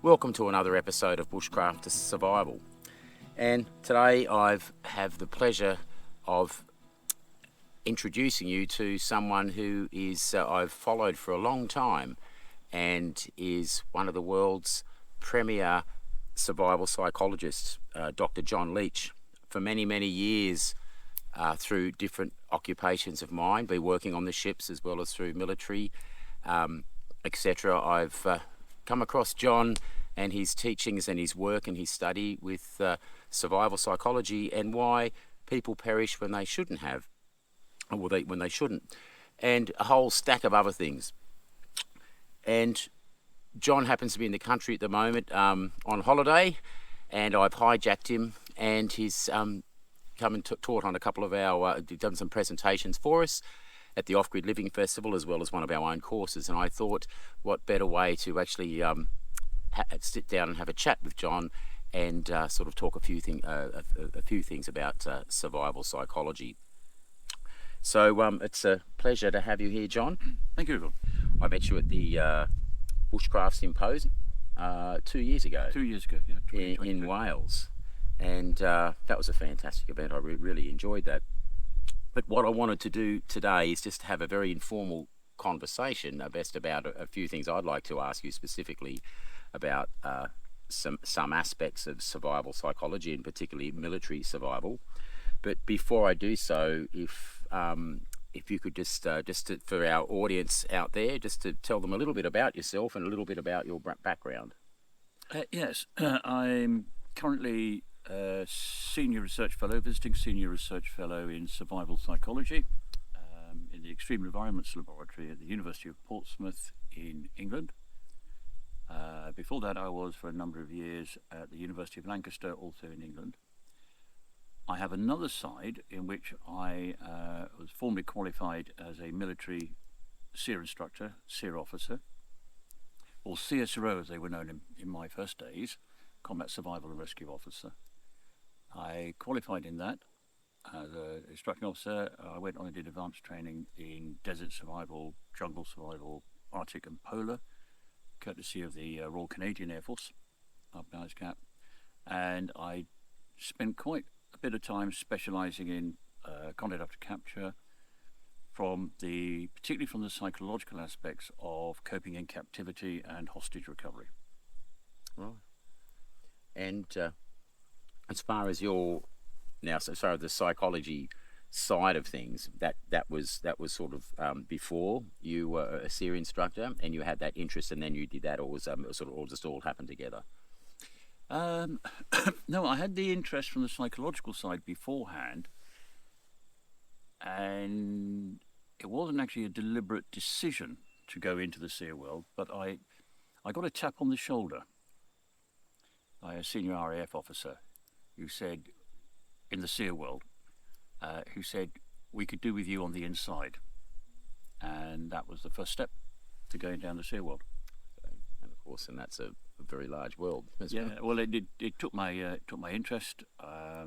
Welcome to another episode of Bushcraft Survival. And today I have the pleasure of introducing you to someone who is I've followed for a long time and is one of the world's premier survival psychologists, Dr. John Leach. For many, many years, through different occupations of mine, be working on the ships as well as through military, etc. I've come across John and his teachings and his work and his study with survival psychology and why people perish when they shouldn't have, or when they shouldn't, and a whole stack of other things. And John happens to be in the country at the moment on holiday, and I've hijacked him, and he's come and taught on a couple of our, done some presentations for us at the Off-Grid Living Festival, as well as one of our own courses. And I thought, what better way to actually sit down and have a chat with John and sort of talk a few things about survival psychology. So it's a pleasure to have you here, John. Thank you. I met you at the Bushcraft Symposium 2 years ago. 2 years ago, yeah. In Wales. And that was a fantastic event. I really enjoyed that. But what I wanted to do today is just have a very informal conversation about a few things I'd like to ask you specifically about some aspects of survival psychology, and particularly military survival. But before I do so, if you could just for our audience out there, just to tell them a little bit about yourself and a little bit about your background. Yes, I'm currently Senior Research Fellow, visiting Senior Research Fellow in Survival Psychology in the Extreme Environments Laboratory at the University of Portsmouth in England. Before that, I was for a number of years at the University of Lancaster, also in England. I have another side in which I was formally qualified as a military SEER instructor, SEER officer, or CSRO as they were known in my first days, Combat Survival and Rescue Officer. I qualified in that as an instructing officer. I went on and did advanced training in desert survival, jungle survival, Arctic and polar, courtesy of the Royal Canadian Air Force up in Cap. And I spent quite a bit of time specialising in content after capture, particularly from the psychological aspects of coping in captivity and hostage recovery. Right. And as far as the psychology side of things, that was sort of before you were a SEER instructor and you had that interest, and then you did that, or was sort of all happened together? No, I had the interest from the psychological side beforehand, and it wasn't actually a deliberate decision to go into the SEER world, but I got a tap on the shoulder by a senior RAF officer who said, in the SEER world, who said, we could do with you on the inside. And that was the first step to going down the SEER world. And of course, and that's a very large world. Well, it took my interest. I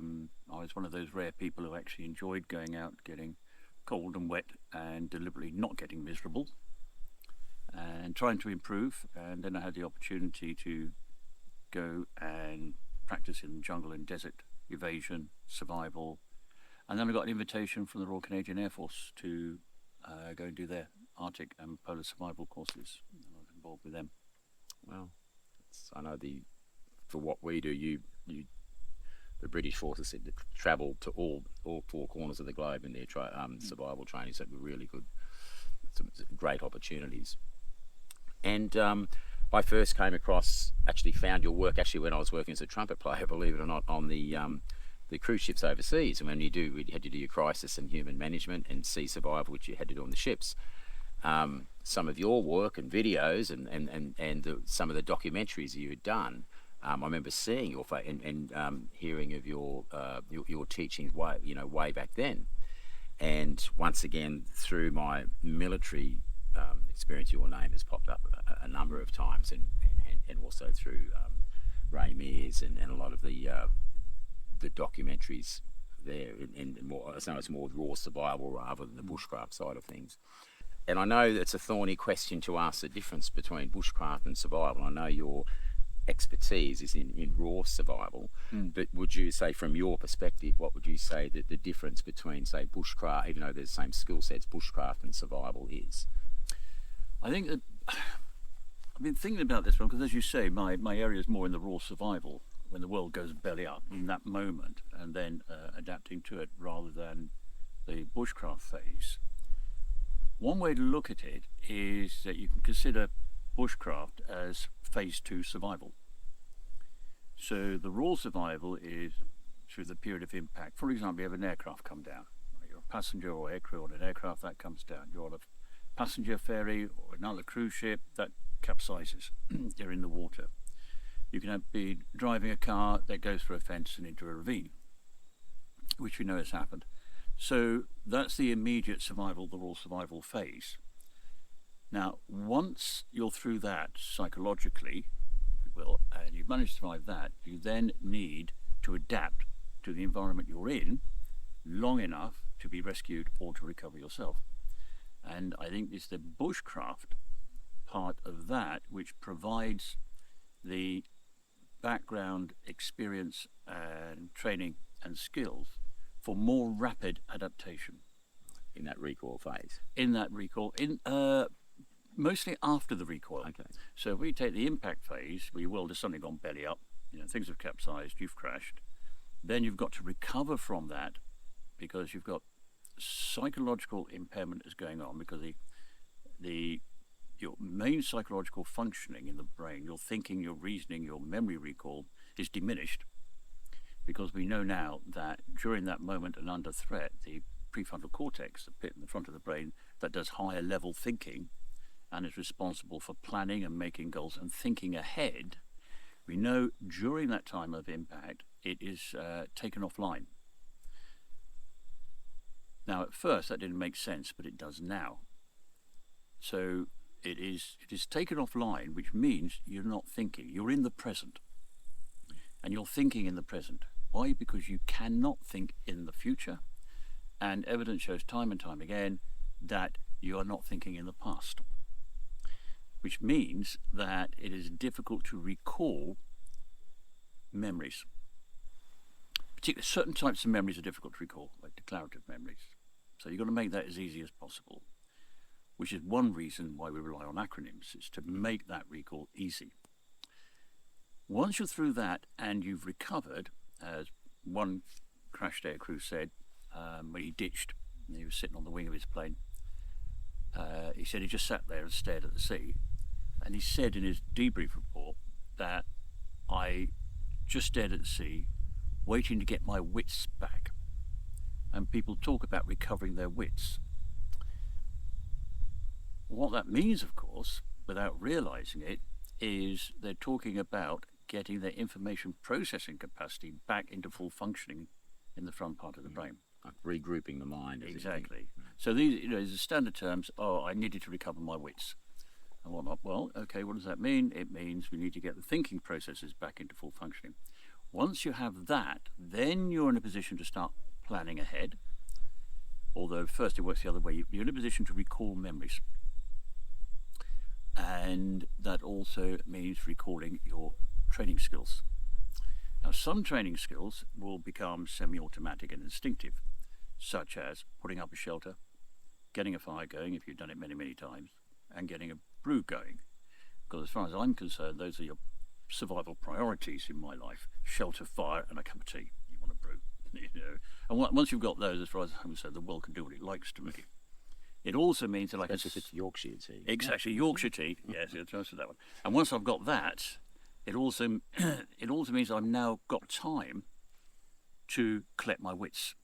was one of those rare people who actually enjoyed going out, getting cold and wet, and deliberately not getting miserable, and trying to improve. And then I had the opportunity to go and practice in jungle and desert evasion, survival, and then I got an invitation from the Royal Canadian Air Force to go and do their Arctic and polar survival courses, and I was involved with them. Well, I know for what we do, the British forces said to travel to all four corners of the globe in their survival training, so were really good, some great opportunities. And I first found your work when I was working as a trumpet player, believe it or not, on the cruise ships overseas. And when we had to do your crisis and human management and sea survival, which you had to do on the ships. Some of your work and videos and some of the documentaries you had done, I remember seeing your face and hearing of your teachings way back then. And once again, through my military experience, your name has popped up a number of times, and also through Ray Mears and a lot of the documentaries there, and more. I know it's more raw survival rather than the bushcraft side of things. And I know it's a thorny question to ask the difference between bushcraft and survival. I know you're expertise is in raw survival. But would you say, from your perspective, what would you say that the difference between, say, bushcraft, even though there's the same skill sets, bushcraft and survival is? I think that I've been thinking about this one because, as you say, my area is more in the raw survival, when the world goes belly up in that moment, and then adapting to it rather than the bushcraft phase. One way to look at it is that you can consider bushcraft as phase 2 survival. So the raw survival is through the period of impact. For example, you have an aircraft come down. You're a passenger or aircrew on an aircraft, that comes down. You're on a passenger ferry or another cruise ship, that capsizes. You're in the water. You can be driving a car that goes through a fence and into a ravine, which we know has happened. So that's the immediate survival, the raw survival phase. Now, once you're through that psychologically, if you will, and you've managed to survive that, you then need to adapt to the environment you're in long enough to be rescued or to recover yourself. And I think it's the bushcraft part of that which provides the background experience and training and skills for more rapid adaptation. In that recoil phase? In that recoil, mostly after the recoil. Okay. So if we take the impact phase, where your world has suddenly gone belly up, things have capsized, you've crashed, then you've got to recover from that because you've got psychological impairment is going on, because your main psychological functioning in the brain, your thinking, your reasoning, your memory recall is diminished, because we know now that during that moment and under threat, the prefrontal cortex, the bit in the front of the brain that does higher level thinking and is responsible for planning and making goals and thinking ahead, we know during that time of impact it is taken offline. Now, at first that didn't make sense, but it does now. So it is taken offline, which means you're not thinking, you're in the present, and you're thinking in the present. Why? Because you cannot think in the future, and evidence shows time and time again that you are not thinking in the past, which means that it is difficult to recall memories. Particularly certain types of memories are difficult to recall, like declarative memories. So you've got to make that as easy as possible, which is one reason why we rely on acronyms, is to make that recall easy. Once you're through that and you've recovered, as one crashed aircrew said, when he ditched, he was sitting on the wing of his plane, he said he just sat there and stared at the sea. And he said in his debrief report that I just stared at the sea, waiting to get my wits back. And people talk about recovering their wits. What that means, of course, without realizing it, is they're talking about getting their information processing capacity back into full functioning in the front part of the brain. Like regrouping the mind. Exactly. So these, these are standard terms. Oh, I needed to recover my wits and whatnot. Well, okay, what does that mean? It means we need to get the thinking processes back into full functioning. Once you have that, then you're in a position to start planning ahead. Although first it works the other way. You're in a position to recall memories. And that also means recalling your training skills. Now, some training skills will become semi-automatic and instinctive, such as putting up a shelter, getting a fire going if you've done it many, many times, and getting a brew going. Because as far as I'm concerned, those are your survival priorities in my life: shelter, fire, and a cup of tea. You want a brew, And once you've got those, as far as I'm concerned, the world can do what it likes to me. It also means that I can... That's if it's Yorkshire tea. Exactly, Yorkshire tea. Yes, I'll answer that one. And once I've got that, it also means I've now got time to collect my wits.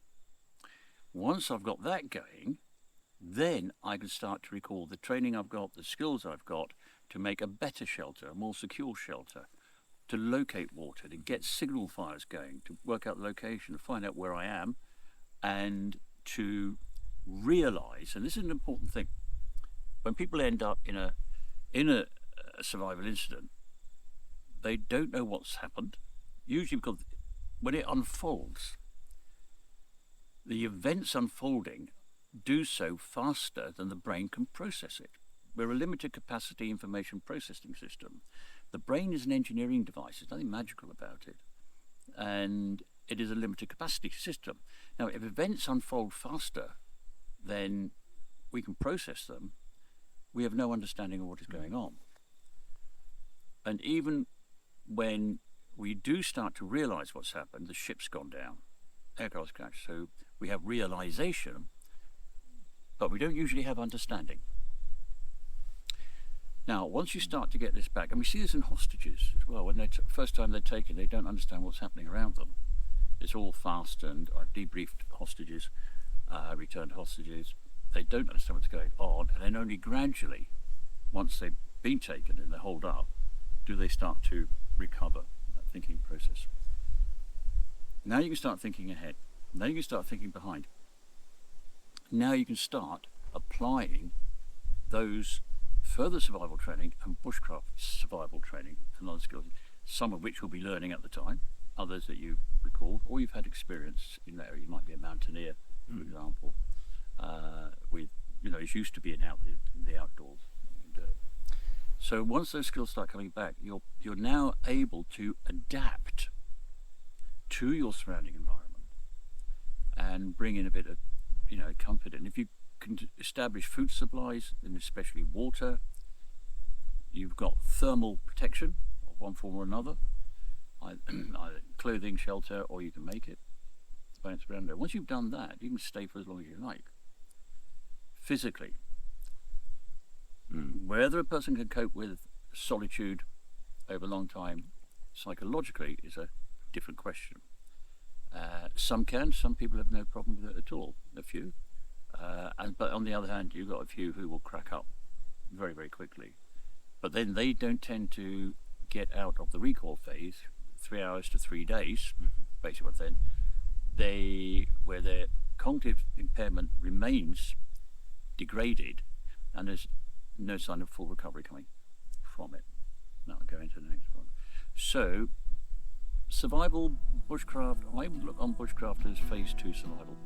Once I've got that going, then I can start to recall the training I've got, the skills I've got to make a better shelter, a more secure shelter, to locate water, to get signal fires going, to work out the location, to find out where I am, and to realise, and this is an important thing, when people end up in a survival incident, they don't know what's happened, usually because when it unfolds, the events unfolding do so faster than the brain can process it. We're a limited capacity information processing system, The brain is an engineering device. There's nothing magical about it. And it is a limited capacity system. Now, if events unfold faster than we can process them, we have no understanding of what is going on. And even when we do start to realize what's happened, the ship's gone down, aircraft's crashed, so we have realization, but we don't usually have understanding. Now, once you start to get this back, and we see this in hostages as well, when first time they're taken, they don't understand what's happening around them. It's all fast, and I've debriefed hostages, returned hostages. They don't understand what's going on, and then only gradually, once they've been taken and they're holed up, do they start to recover that thinking process. Now you can start thinking ahead. Now you can start thinking behind. Now you can start applying those further survival training and bushcraft survival training and other skills, some of which you'll be learning at the time, others that you recall, or you've had experience in that area. You might be a mountaineer, for example, with, is used to being out in the outdoors. So once those skills start coming back, you're now able to adapt to your surrounding environment and bring in a bit of, comfort. And if you can establish food supplies, and especially water, you've got thermal protection of one form or another, either clothing, shelter, or you can make it. Once you've done that, you can stay for as long as you like. Physically, whether a person can cope with solitude over a long time psychologically is a different question. Some can, some people have no problem with it at all, a few. But on the other hand, you've got a few who will crack up very, very quickly. But then they don't tend to get out of the recall phase 3 hours to 3 days, basically what then, where their cognitive impairment remains degraded and there's no sign of full recovery coming from it. Now I'll go into the next one. So, survival, bushcraft, I would look on bushcraft as phase 2 survival.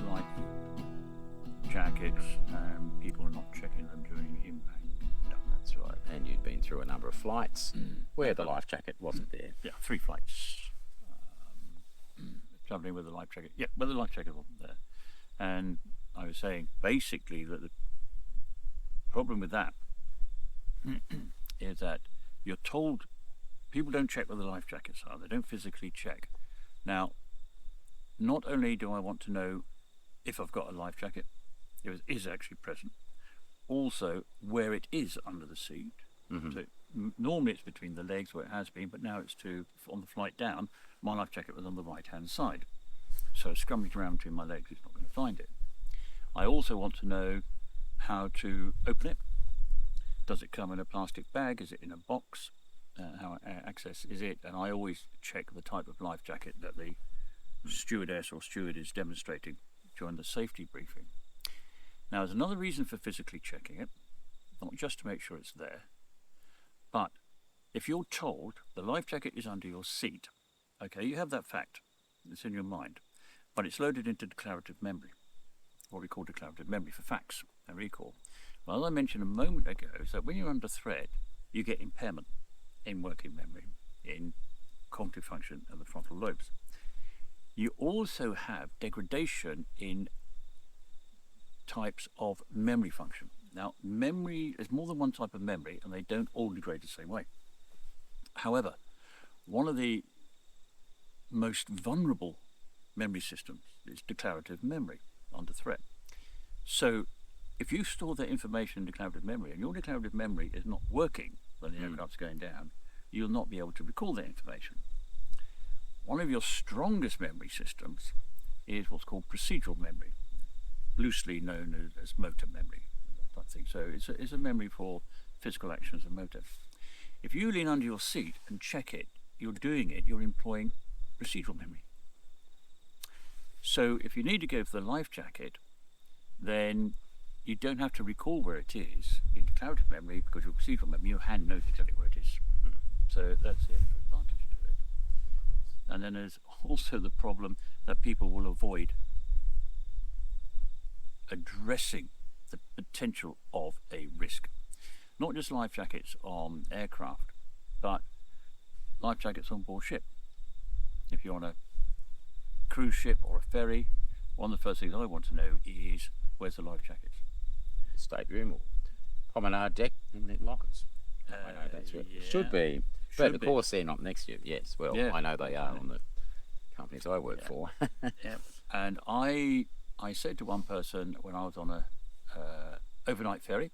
Life jackets and people not checking them during impact. No, that's right. And you'd been through a number of flights where the life jacket wasn't there. Yeah, 3 flights. Travelling with a life jacket. Yeah, but the life jacket wasn't there. And I was saying basically that the problem with that is that you're told people don't check where the life jackets are. They don't physically check. Now, not only do I want to know if I've got a life jacket, if it is actually present, also where it is under the seat. So normally it's between the legs where it has been, but now it's on the flight down, my life jacket was on the right hand side. So scrummaged around between my legs, it's not going to find it. I also want to know how to open it. Does it come in a plastic bag? Is it in a box? How access is it? And I always check the type of life jacket that the stewardess or steward is demonstrating during the safety briefing. Now, there's another reason for physically checking it, not just to make sure it's there, but if you're told the life jacket is under your seat, okay, you have that fact, it's in your mind, but it's loaded into declarative memory, what we call declarative memory for facts and recall. Well, as I mentioned a moment ago, is that when you're under threat, you get impairment in working memory, in cognitive function of the frontal lobes. You also have degradation in types of memory function. Now, memory, there's more than one type of memory, and they don't all degrade the same way. However, one of the most vulnerable memory systems is declarative memory under threat. So, if you store that information in declarative memory, and your declarative memory is not working when the aircraft's going down, you'll not be able to recall that information. One of your strongest memory systems is what's called procedural memory, loosely known as motor memory, that type of thing. So it's a memory for physical actions and motor. If you lean under your seat and check it, you're employing procedural memory. So if you need to go for the life jacket, then you don't have to recall where it is in declarative memory, because your procedural memory, your hand knows exactly where it is. So that's the extra advantage to it. And then there's also the problem that people will avoid addressing the potential of a risk. Not just life jackets on aircraft, but life jackets on board ship. If you're on a cruise ship or a ferry, one of the first things I want to know is, where's the life jackets? Stateroom or promenade deck in the lockers. I know that's what it should be. But of course they're not next year. Yes, well, I know they are on the companies I work for. Yeah. And I said to one person when I was on a overnight ferry,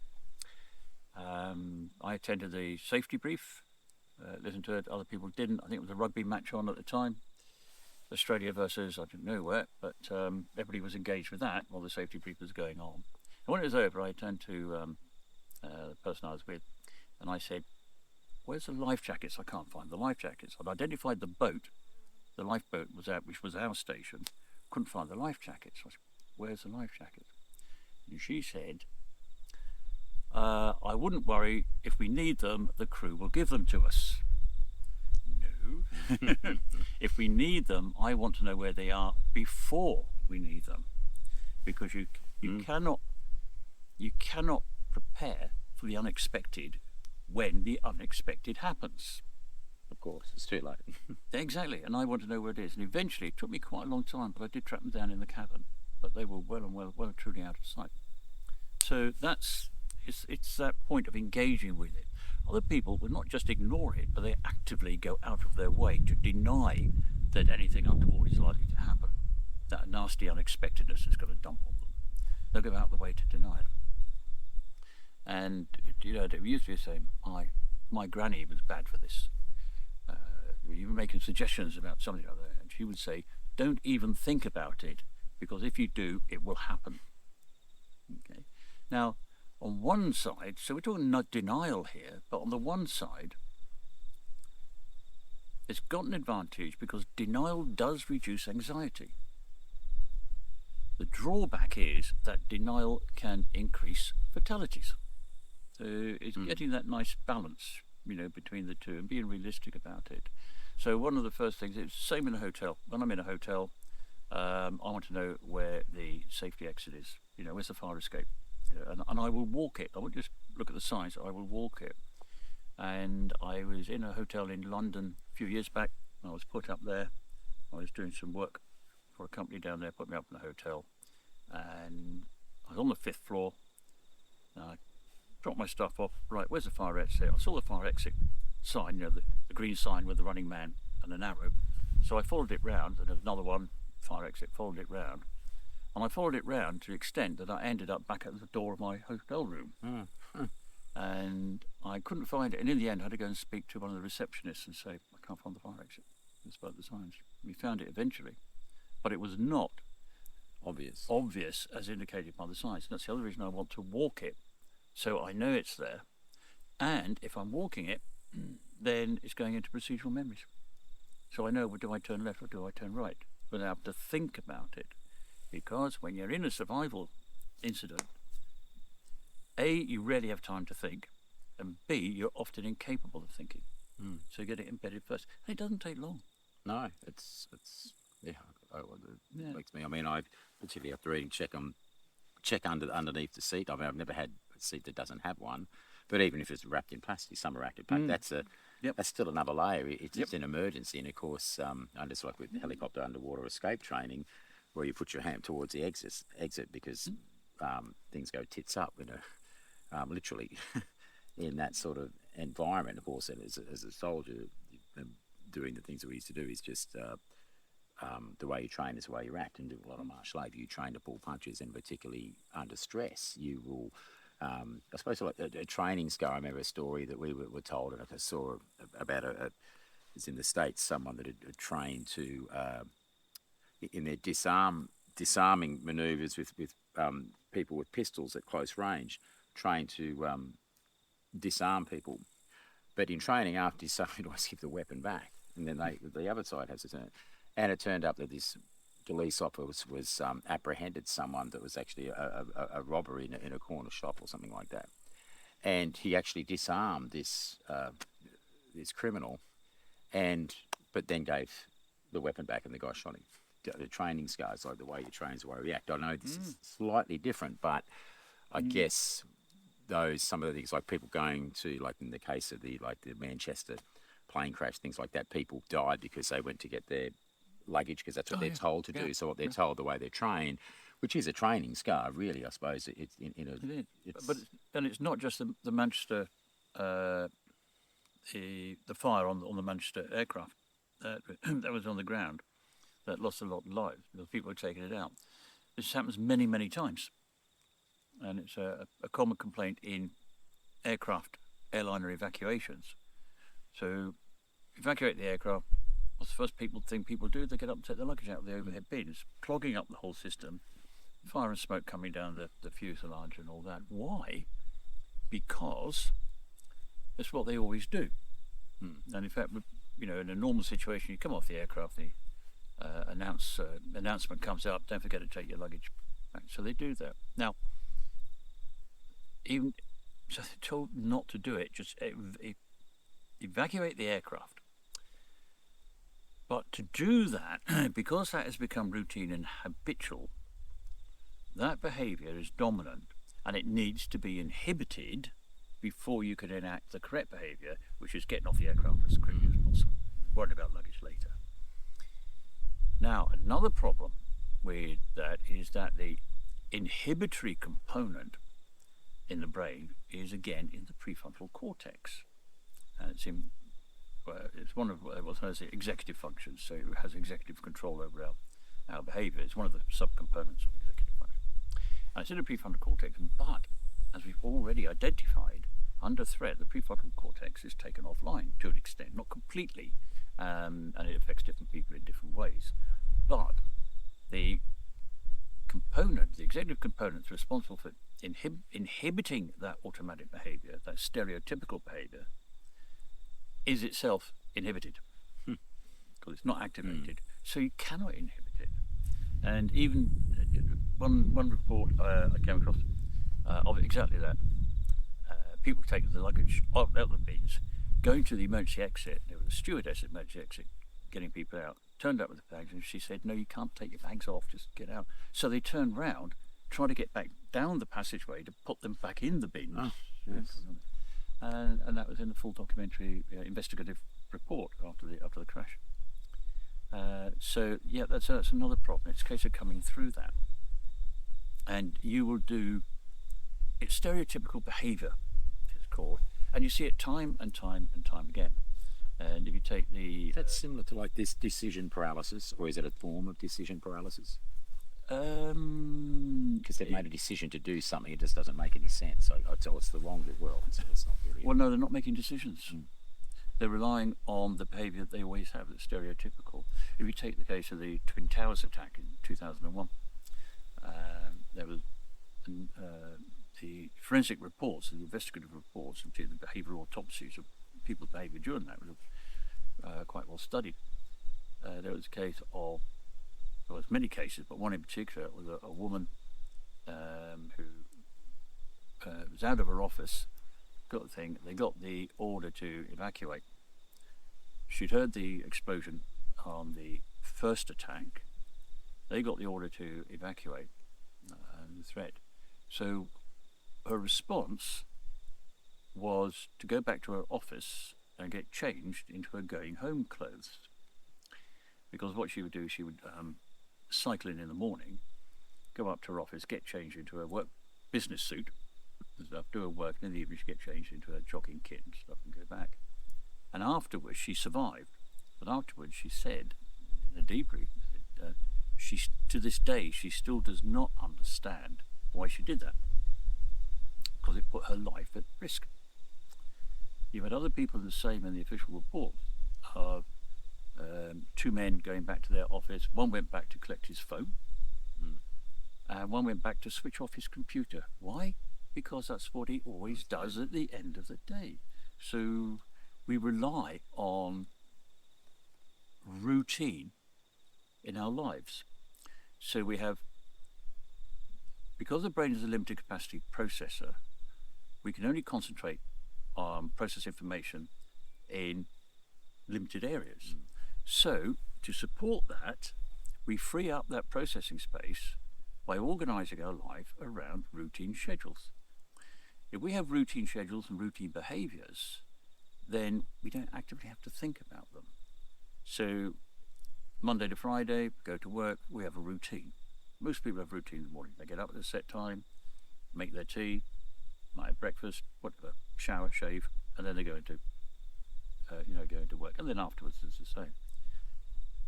I attended the safety brief, listened to it, other people didn't. I think it was a rugby match on at the time, Australia versus I didn't know where, but everybody was engaged with that while the safety brief was going on. And when it was over, I turned to the person I was with and I said, where's the life jackets? I can't find the life jackets. I'd identified the boat, the lifeboat was out, which was our station, couldn't find the life jackets. I said, where's the life jackets? And she said, I wouldn't worry, if we need them, the crew will give them to us. No. If we need them, I want to know where they are before we need them. Because you cannot prepare for the unexpected when the unexpected happens. Of course, it's too late. Exactly, and I want to know where it is. And eventually, it took me quite a long time, but I did track them down in the cabin. But they were well and truly out of sight. So it's that point of engaging with it. Other people will not just ignore it, but they actively go out of their way to deny that anything untoward is likely to happen. That nasty unexpectedness is going to dump on them. They'll go out of the way to deny it. And there used to be saying, my granny was bad for this. You were making suggestions about something like that, and she would say, don't even think about it, because if you do, it will happen. Okay. Now, on one side, so we're talking not denial here, but on the one side, it's got an advantage because denial does reduce anxiety. The drawback is that denial can increase fatalities. So it's getting that nice balance, between the two and being realistic about it. So one of the first things, it's the same in a hotel. When I'm in a hotel, I want to know where the safety exit is. Where's the fire escape? And I will walk it. I won't just look at the signs, I will walk it. And I was in a hotel in London a few years back. I was put up there. I was doing some work for a company down there, put me up in a hotel. And I was on the 5th floor. I dropped my stuff off. Right, where's the fire exit? I saw the fire exit sign, the green sign with the running man and an arrow. So I followed it round, and there's another one, fire exit, followed it round. And I followed it round to the extent that I ended up back at the door of my hotel room. And I couldn't find it. And in the end, I had to go and speak to one of the receptionists and say, I can't find the fire exit, despite the signs. We found it eventually. But it was not obvious as indicated by the signs. And that's the other reason I want to walk it, so I know it's there. And if I'm walking it, then it's going into procedural memories. So I know, do I turn left or do I turn right? But I have to think about it. Because when you're in a survival incident, A, you rarely have time to think, and B, you're often incapable of thinking. So you get it embedded first. And it doesn't take long. No, it's it makes me. I mean, I particularly after reading check underneath the seat. I mean, I've never had a seat that doesn't have one, but even if it's wrapped in plastic, some are wrapped in plastic. That's still another layer. It's an emergency, and of course, just like with helicopter underwater escape training, where you put your hand towards the exit because things go tits up, literally in that sort of environment. Of course, and as a soldier, doing the things that we used to do is just the way you train is the way you act, and do a lot of martial art. You train to pull punches, and particularly under stress, you will. I suppose like a training scar. I remember a story that we were told, and I saw about it's in the States, someone that had trained to in their disarming manoeuvres with people with pistols at close range, trained to disarm people. But in training, after disarm, you always give the weapon back, and then the other side has to turn. And it turned up that this police officer was apprehended someone that was actually a robber in a corner shop or something like that, and he actually disarmed this criminal, but then gave the weapon back, and the guy shot him. The training scars, like the way you train is the way you react. I know this is slightly different, but I guess some of the things like people going to, like in the case of the Manchester plane crash, things like that, people died because they went to get their luggage because that's what they're told to do. So what they're told, the way they're trained, which is a training scar, really, I suppose. But it's not just the Manchester, the fire on the Manchester aircraft that was on the ground that lost a lot of lives because people were taking it out. This happens many, many times, and it's a common complaint in airliner evacuations. So, evacuate the aircraft. What's the first thing people do? They get up and take the luggage out of the overhead bins, clogging up the whole system. Fire and smoke coming down the fuselage and all that. Why? Because that's what they always do. And in fact, in a normal situation, you come off the aircraft, the announcement comes up, don't forget to take your luggage back. So they do that. Now, so they're told not to do it, just evacuate the aircraft. But to do that, because that has become routine and habitual, that behaviour is dominant and it needs to be inhibited before you can enact the correct behaviour, which is getting off the aircraft as quickly as possible, worrying about luggage later. Now, another problem with that is that the inhibitory component in the brain is again in the prefrontal cortex. And it's one of what's known as the executive functions, so it has executive control over our behaviour. It's one of the subcomponents of executive function. And it's in the prefrontal cortex, but as we've already identified, under threat, the prefrontal cortex is taken offline to an extent, not completely, and it affects different people in different ways. But the executive component responsible for inhibiting that automatic behaviour, that stereotypical behaviour, is itself inhibited because it's not activated. So you cannot inhibit it. And even one report I came across of exactly that. People taking the luggage out the bins, going to the emergency exit. There was a stewardess at the emergency exit getting people out, turned up with the bags, and she said, no, you can't take your bags off, just get out. So they turned round, tried to get back down the passageway to put them back in the bins. Oh, yes. And that was in the full documentary investigative report after the crash. So yeah, that's another problem. It's a case of coming through that, and you will do. It's stereotypical behaviour, it's called, and you see it time and time and time again. And if you take that's similar to like this decision paralysis, or is it a form of decision paralysis? Because they've made a decision to do something, it just doesn't make any sense. So it's the wrong world. It's not really. Well, no, they're not making decisions. They're relying on the behaviour that they always have, that's stereotypical. If you take the case of the Twin Towers attack in 2001, there was the forensic reports, the investigative reports, and the behavioural autopsies of people's behaviour during that were quite well studied. There was a case of, well, there's many cases, but one in particular was a woman who was out of her office, they got the order to evacuate. She'd heard the explosion on the first attack. They got the order to evacuate the threat. So her response was to go back to her office and get changed into her going home clothes. Because what she would do, she would cycle in the morning, go up to her office, get changed into her work business suit, and stuff, do her work, and in the evening she get changed into her jogging kit and stuff and go back. And afterwards she survived, but afterwards she said, in a debrief, to this day she still does not understand why she did that, because it put her life at risk. You've had other people the same in the official reports of two men going back to their office. One went back to collect his phone, and one went back to switch off his computer. Why? Because that's what he always does at the end of the day. So we rely on routine in our lives. So we have, because the brain is a limited capacity processor, we can only concentrate on process information in limited areas. So to support that, we free up that processing space by organising our life around routine schedules. If we have routine schedules and routine behaviours, then we don't actively have to think about them. So Monday to Friday, go to work, we have a routine. Most people have a routine in the morning. They get up at a set time, make their tea, might have breakfast, whatever, shower, shave, and then they go into go into work, and then afterwards it's the same.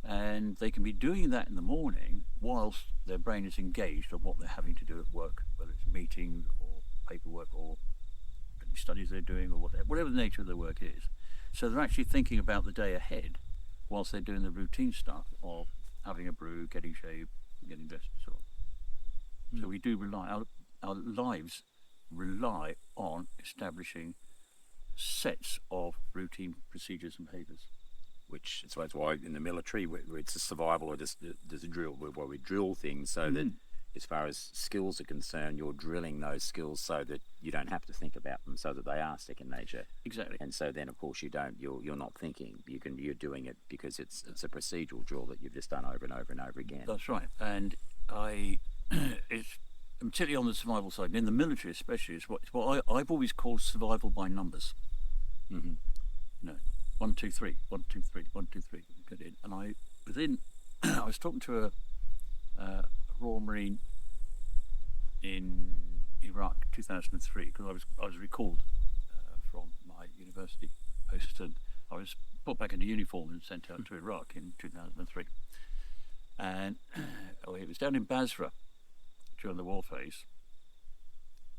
And they can be doing that in the morning whilst their brain is engaged on what they're having to do at work, whether it's meetings or paperwork or any studies they're doing or whatever the nature of their work is. So they're actually thinking about the day ahead whilst they're doing the routine stuff of having a brew, getting shaved, getting dressed and so on. So we do rely, our lives rely on establishing sets of routine procedures and behaviours. Which is why in the military where it's a survival or just there's a drill where we drill things so that as far as skills are concerned, you're drilling those skills so that you don't have to think about them, so that they are second nature. Exactly. And so then, of course, you're not thinking. You're doing it because it's a procedural drill that you've just done over and over and over again. That's right. And it's particularly on the survival side, and in the military especially, it's what I've always called survival by numbers. Mm-hmm. No, 1, 2, 3, 1, 2, 3, 1, 2, 3. Get in, and I was talking to a Royal Marine in Iraq 2003 because I was recalled from my university post, and I was put back into uniform and sent out to Iraq in 2003. And it was down in Basra during the war phase,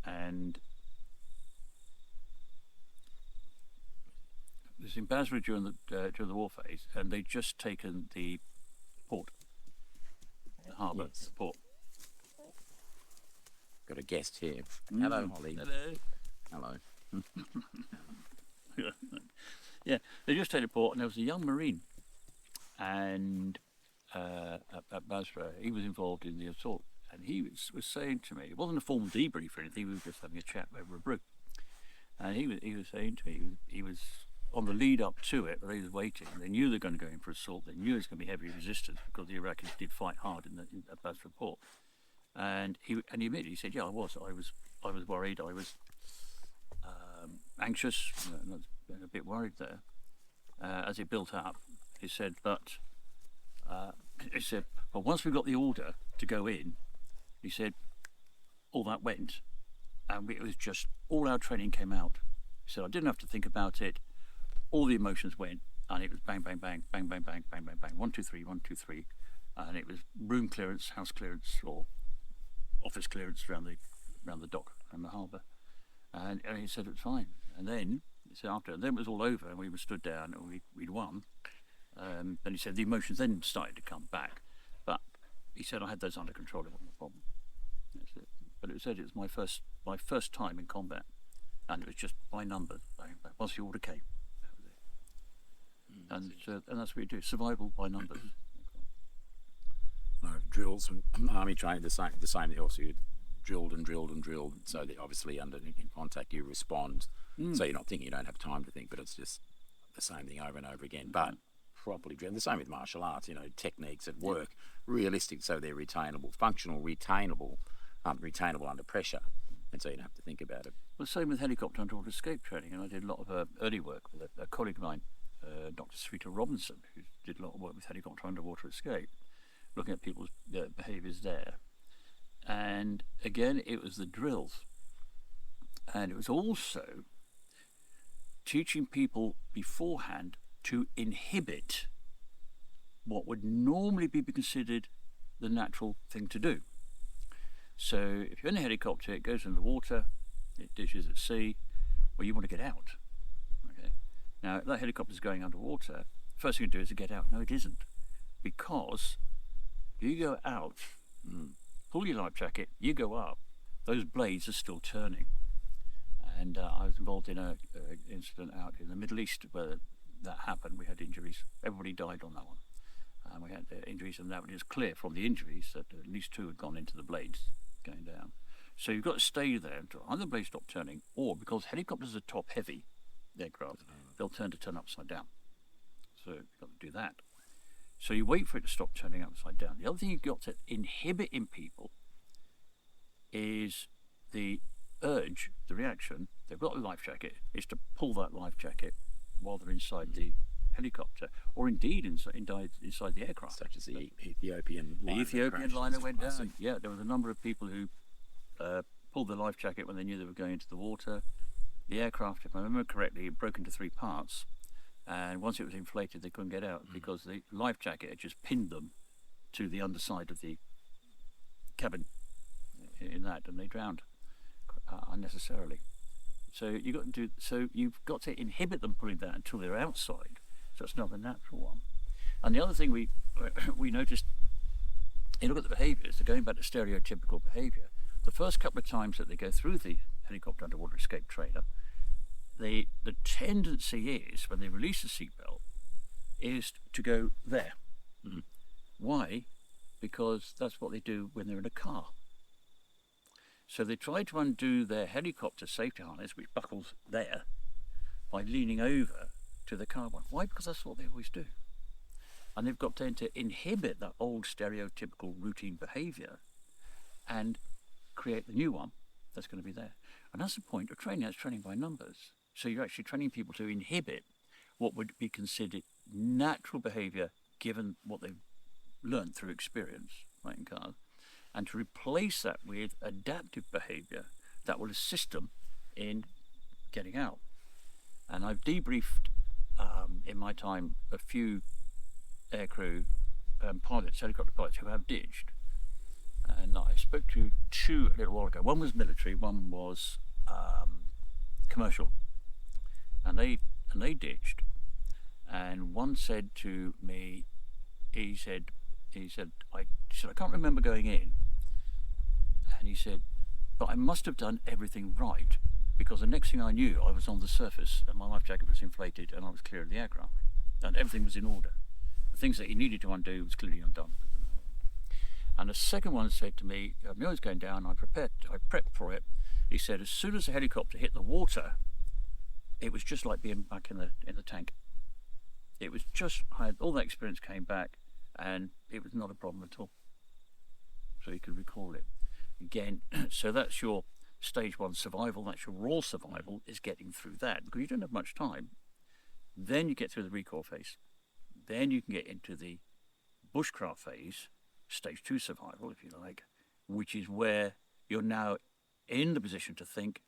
and it was in Basra during the war phase, and they'd just taken the port, the harbour, Yes. the port. Got a guest here. Hello, Holly. Hello. Hello. Yeah, they just taken the port, and there was a young Marine, and at Basra, he was involved in the assault, and he was saying to me, it wasn't a formal debrief or anything, we were just having a chat over a brew, and he was saying to me, he was on the lead up to it, but he was waiting. They knew they were going to go in for assault. They knew it was going to be heavy resistance because the Iraqis did fight hard at Basra port. And he admitted, he said, "Yeah, I was worried. I was anxious, and I was a bit worried there as it built up." He said, "But once we got the order to go in," he said, "all that went, and it was just all our training came out." He said, "I didn't have to think about it. All the emotions went, and it was bang, bang, bang, bang, bang, bang, bang, bang, bang, 1, 2, 3, 1, 2, 3, and it was room clearance, house clearance, or office clearance around the dock and the harbour." And he said it was fine. And then he said then it was all over, and we were stood down, and we'd won. Then he said the emotions then started to come back, but he said I had those under control. It wasn't a problem. But it said it was my first time in combat, and it was just by numbers. Bang, bang. Once the order came. And that's what we do, survival by numbers. Drills and army training, the same. Also, you drilled and drilled and drilled, so that obviously in contact you respond. So you're not thinking, you don't have time to think, but it's just the same thing over and over again. But properly drilled. The same with martial arts. Techniques at work, realistic, so they're retainable, functional, retainable under pressure, and so you don't have to think about it. Well, same with helicopter underwater escape training, and I did a lot of early work with a colleague of mine, Dr. Sarita Robinson, who did a lot of work with helicopter underwater escape, looking at people's behaviours there. And again, it was the drills, and it was also teaching people beforehand to inhibit what would normally be considered the natural thing to do. So if you're in a helicopter, it goes in the water, it dishes at sea, well, you want to get out. Okay. Now, if that helicopter's going underwater, first thing you do is to get out. No, it isn't. Because you go out, pull your life jacket, you go up, those blades are still turning. And I was involved in an incident out in the Middle East where that happened. We had injuries. Everybody died on that one. And we had injuries, and that was clear from the injuries that at least 2 had gone into the blades going down. So you've got to stay there until either the blades stop turning, or because helicopters are top-heavy aircraft, they'll turn upside down. So you've got to do that. So you wait for it to stop turning upside down. The other thing you've got to inhibit in people is the urge, the reaction. They've got a life jacket, is to pull that life jacket while they're inside the helicopter, or indeed inside the aircraft. Such as the Ethiopian liner. The Ethiopian liner went down. Yeah, there was a number of people who pulled the life jacket when they knew they were going into the water. The aircraft, if I remember correctly, it broke into 3 parts, and once it was inflated, they couldn't get out because the life jacket had just pinned them to the underside of the cabin in that, and they drowned unnecessarily. So you've got to inhibit them putting that until they're outside. So it's not the natural one. And the other thing we noticed, you look at the behaviours, they're going back to stereotypical behaviour. The first couple of times that they go through the helicopter underwater escape trainer, the tendency is, when they release the seatbelt, is to go there. Mm-hmm. Why? Because that's what they do when they're in a car. So they try to undo their helicopter safety harness, which buckles there, by leaning over to the car one. Why? Because that's what they always do. And they've got then to inhibit that old stereotypical routine behaviour and create the new one that's going to be there. And that's the point of training. That's training by numbers. So you're actually training people to inhibit what would be considered natural behaviour given what they've learned through experience, right, in cars, and to replace that with adaptive behaviour that will assist them in getting out. And I've debriefed in my time a few aircrew pilots, helicopter pilots who have ditched. And I spoke to 2 a little while ago. One was military, one was commercial, and they ditched. And one said to me, he said I can't remember going in. And he said, but I must have done everything right, because the next thing I knew, I was on the surface and my life jacket was inflated and I was clear of the aircraft and everything was in order. The things that he needed to undo was clearly undone. And the second one said to me, I knew I was going down, I prepped for it. He said, as soon as the helicopter hit the water, it was just like being back in the tank. It was just, I had all that experience came back, and it was not a problem at all. So you could recall it. Again, so that's your stage 1 survival, that's your raw survival, is getting through that, because you don't have much time. Then you get through the recall phase. Then you can get into the bushcraft phase, stage 2 survival, if you like, which is where you're now in the position to think,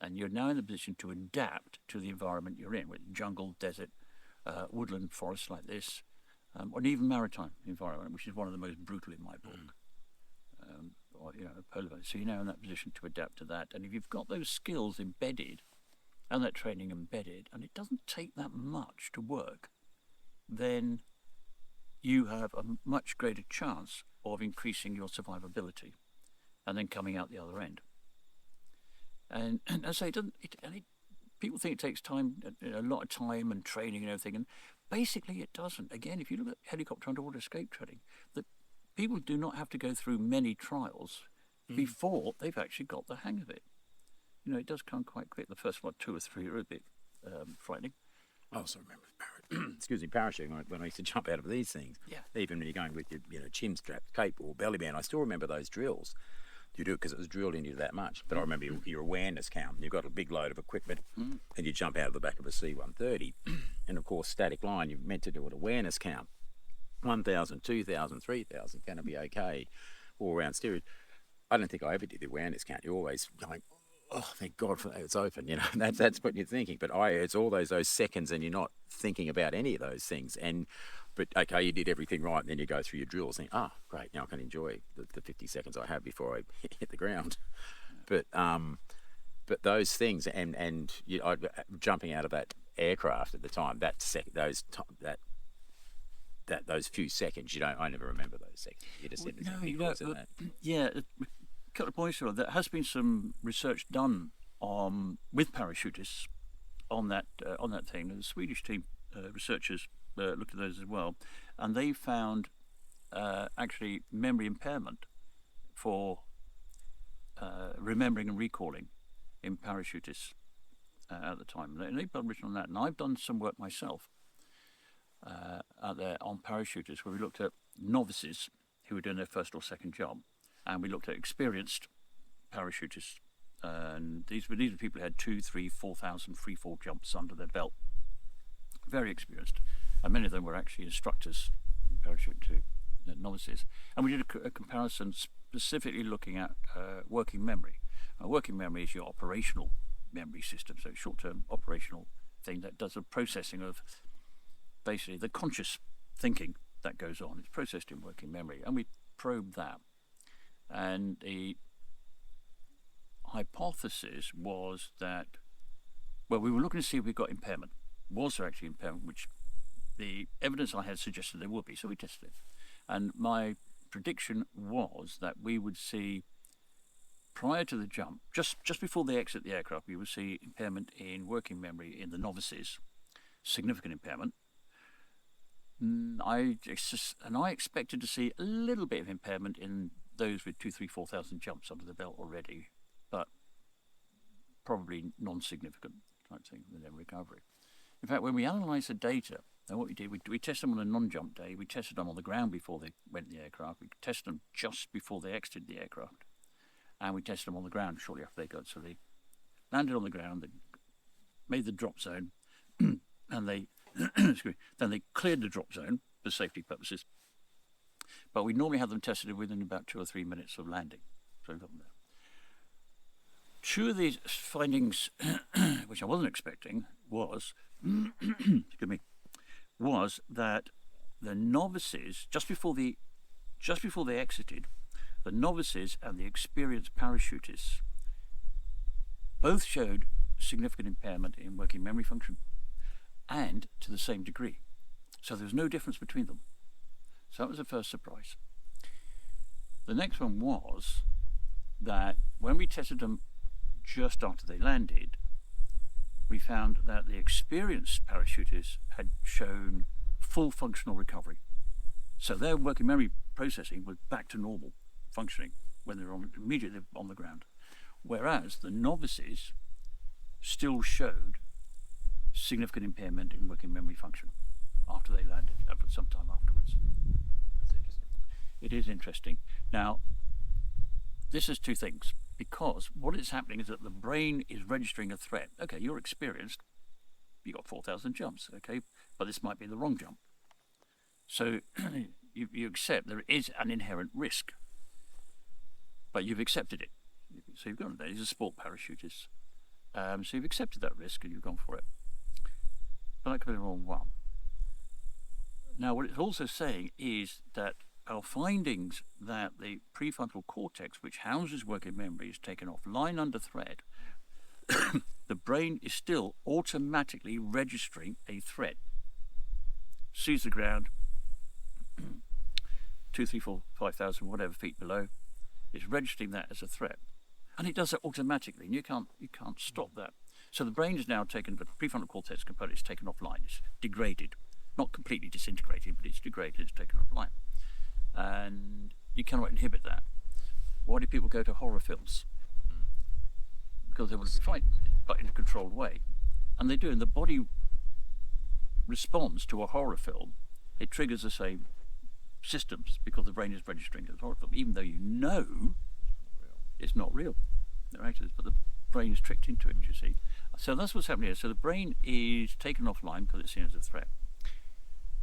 and you're now in the position to adapt to the environment you're in, with jungle, desert, woodland, forests like this, or even maritime environment, which is one of the most brutal in my book. Or, polar bear. So you're now in that position to adapt to that. And if you've got those skills embedded, and that training embedded, and it doesn't take that much to work, then you have a much greater chance of increasing your survivability and then coming out the other end. And I say, people think it takes time, a lot of time and training and everything, and basically it doesn't. Again, if you look at helicopter underwater escape training, the people do not have to go through many trials before they've actually got the hang of it. It does come quite quick. The first 2 or 3 are a bit frightening. I also remember parachuting when I used to jump out of these things. Yeah. Even when you're going with your chin strap, cape or belly band, I still remember those drills. You do it because it was drilled into you that much. But I remember your awareness count. You've got a big load of equipment and you jump out of the back of a C-130. And of course, static line, you're meant to do an awareness count. 1,000, 2,000, 3,000, going to be okay. All around steerage. I don't think I ever did the awareness count. You're always going, oh, thank God for that, it's open. That's what you're thinking. But it's all those seconds, and you're not thinking about any of those things. But okay, you did everything right, and then you go through your drills, and great, now I can enjoy the 50 seconds I have before I hit the ground. But those things, and jumping out of that aircraft at the time, those few seconds, I never remember those seconds. You just said yeah. A couple of points here. There has been some research done with parachutists on that thing. The Swedish team researchers looked at those as well, and they found actually memory impairment for remembering and recalling in parachutists at the time. And they published on that, and I've done some work myself out there on parachuters, where we looked at novices who were doing their first or second job, and we looked at experienced parachutists, and these were people who had 2, 3, 4,000 free fall jumps under their belt, very experienced, and many of them were actually instructors in parachute to novices. And we did a comparison specifically looking at working memory. Working memory is your operational memory system, so it's short-term operational thing that does a processing of basically the conscious thinking that goes on. It's processed in working memory, and we probed that. And the hypothesis was that, well, we were looking to see if we got impairment. Was there actually impairment, which the evidence I had suggested there would be, so we tested it. And my prediction was that we would see, prior to the jump, just before they exit the aircraft, we would see impairment in working memory in the novices, significant impairment. I expected to see a little bit of impairment in those with 2, 3, 4,000 jumps under the belt already, but probably non-significant type thing with their recovery. In fact, when we analysed the data, and what we did, we tested them on a non-jump day, we tested them on the ground before they went in the aircraft, we tested them just before they exited the aircraft, and we tested them on the ground shortly after they got, so they landed on the ground, they made the drop zone, and they then they cleared the drop zone for safety purposes. But we normally have them tested within about 2 or 3 minutes of landing. So we got them there. Two of these findings, which I wasn't expecting, was excuse me, was that the novices, just before they exited, the novices and the experienced parachutists both showed significant impairment in working memory function, and to the same degree. So there was no difference between them. So that was the first surprise. The next one was that when we tested them just after they landed, we found that the experienced parachutists had shown full functional recovery. So their working memory processing was back to normal functioning when they were immediately on the ground. Whereas the novices still showed significant impairment in working memory function after they landed and for some time afterwards. That's interesting. It is interesting. Now, this is two things, because what is happening is that the brain is registering a threat. Okay, you're experienced, you got 4,000 jumps, okay, but this might be the wrong jump. So you accept there is an inherent risk, but you've accepted it. So you've gone there, these are sport parachutists. So you've accepted that risk and you've gone for it. But that could be the wrong one. Now, what it's also saying is that our findings that the prefrontal cortex, which houses working memory, is taken offline under threat, the brain is still automatically registering a threat. Sees the ground, 2, 3, 4, 5,000, whatever feet below, it's registering that as a threat. And it does it automatically, and you can't stop that. So the brain is now taken, the prefrontal cortex component is taken offline, it's degraded. Not completely disintegrated, but it's degraded, it's taken offline. And you cannot inhibit that. Why do people go to horror films? Because they want to fight, but in a controlled way. And they do, and the body responds to a horror film. It triggers the same systems because the brain is registering as a horror film, even though you know it's not real. They're actors, but the brain is tricked into it, you see. So that's what's happening here. So the brain is taken offline because it's seen as a threat.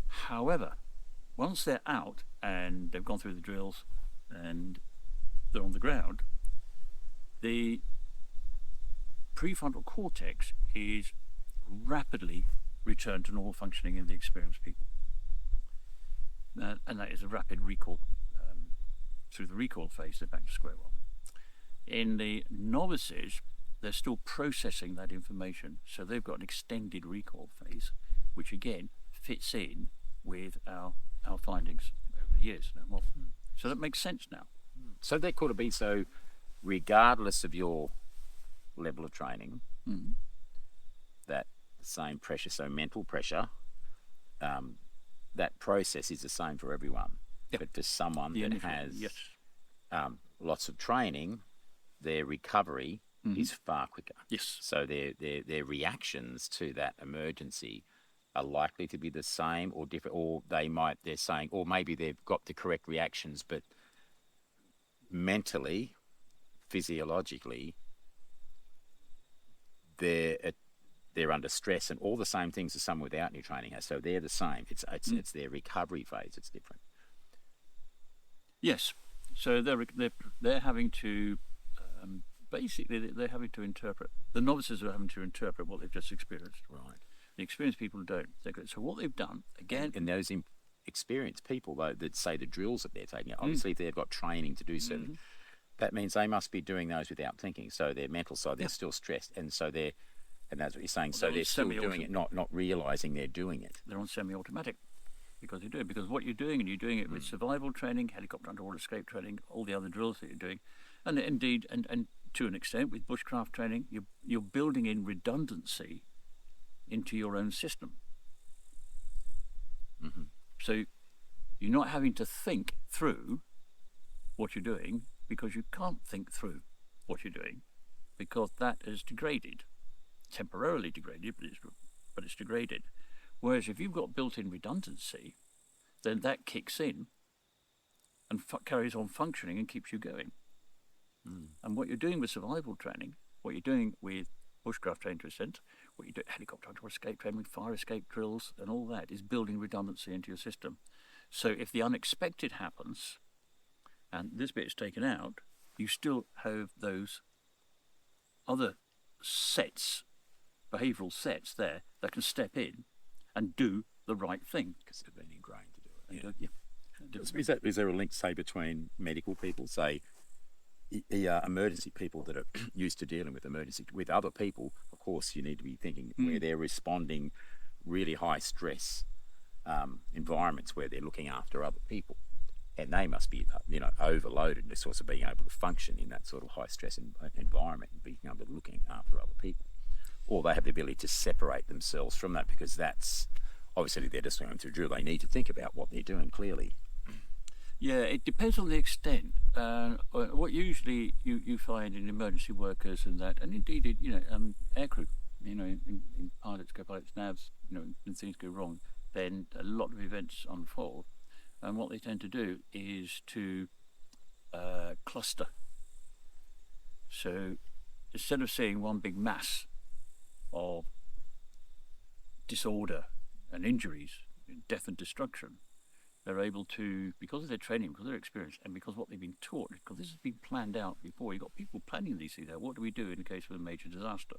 However, once they're out and they've gone through the drills and they're on the ground, the prefrontal cortex is rapidly returned to normal functioning in the experienced people. And that is a rapid recall. Through the recall phase, they're back to square one. In the novices, they're still processing that information, so they've got an extended recall phase, which again fits in with our findings over the years. So that makes sense now. So that could be so, regardless of your level of training, that same pressure, so mental pressure, that process is the same for everyone. Yep. But for someone that has lots of training, their recovery is far quicker. Yes. So their reactions to that emergency are likely to be the same or different, or they're saying, or maybe they've got the correct reactions, but mentally, physiologically they're under stress, and all the same things as someone without any training has. So they're the same. It's their recovery phase. It's different. Yes. So they're having to basically they're having to interpret. The novices are having to interpret what they've just experienced. Right. The experienced people don't. So what they've done again, and those experienced people though that say the drills that they're taking, obviously if they've got training to do certain, that means they must be doing those without thinking. So their mental side, they're still stressed, and so and that's what you're saying. So they're still doing it, not realizing they're doing it. They're on semi-automatic because they do it. Because what you're doing, and you're doing it with survival training, helicopter underwater escape training, all the other drills that you're doing, and indeed, and to an extent with bushcraft training, you're building in redundancy into your own system. So you're not having to think through what you're doing, because you can't think through what you're doing, because that is degraded, temporarily degraded, but it's degraded. Whereas if you've got built-in redundancy, then that kicks in and carries on functioning and keeps you going. And what you're doing with survival training, what you're doing with bushcraft training to a sense, what you do helicopter underwater escape training, fire escape drills, and all that is building redundancy into your system. So if the unexpected happens, and this bit is taken out, you still have those other sets, behavioural sets there, that can step in and do the right thing. Because they've been ingrained to do it. Is there a link, say, between medical people, say, emergency people that are used to dealing with emergency, with other people? Of course, you need to be thinking where they're responding really high stress environments where they're looking after other people. And they must be, overloaded in sort of being able to function in that sort of high stress environment and being able to looking after other people. Or they have the ability to separate themselves from that, because that's obviously they're just going through drill. They need to think about what they're doing clearly. Yeah, it depends on the extent. What usually you find in emergency workers and that, and indeed, aircrew, in pilots, co-pilots, navs, when things go wrong, then a lot of events unfold. And what they tend to do is to cluster. So instead of seeing one big mass of disorder and injuries, death and destruction, they're able to, because of their training, because of their experience, and because of what they've been taught, because this has been planned out before. You've got people planning these things out. What do we do in the case of a major disaster?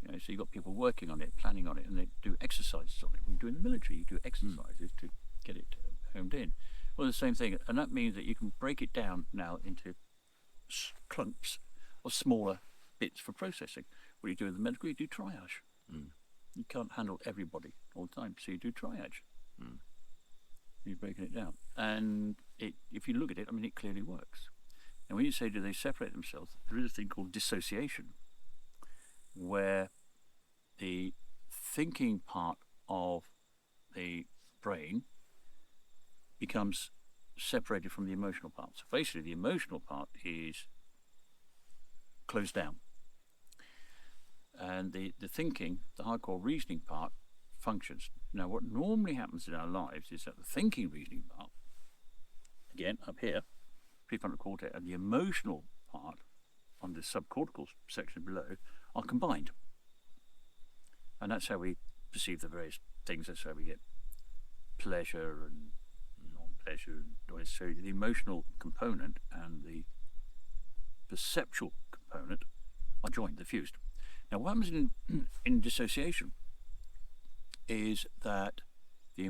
So you've got people working on it, planning on it, and they do exercises on it. When you do in the military, you do exercises to get it homed in. Well, the same thing, and that means that you can break it down now into clumps of smaller bits for processing. What you do in the medical, you do triage. You can't handle everybody all the time, so you do triage. You're breaking it down, and if you look at it, it clearly works. And when you say, do they separate themselves, there is a thing called dissociation, where the thinking part of the brain becomes separated from the emotional part. So basically the emotional part is closed down, and the thinking, the hardcore reasoning part, functions. Now what normally happens in our lives is that the thinking reasoning part, again up here, prefrontal cortex, and the emotional part on the subcortical section below are combined, and that's how we perceive the various things. That's how we get pleasure and non-pleasure. So the emotional component and the perceptual component are joined, they're fused. Now what happens in dissociation is that the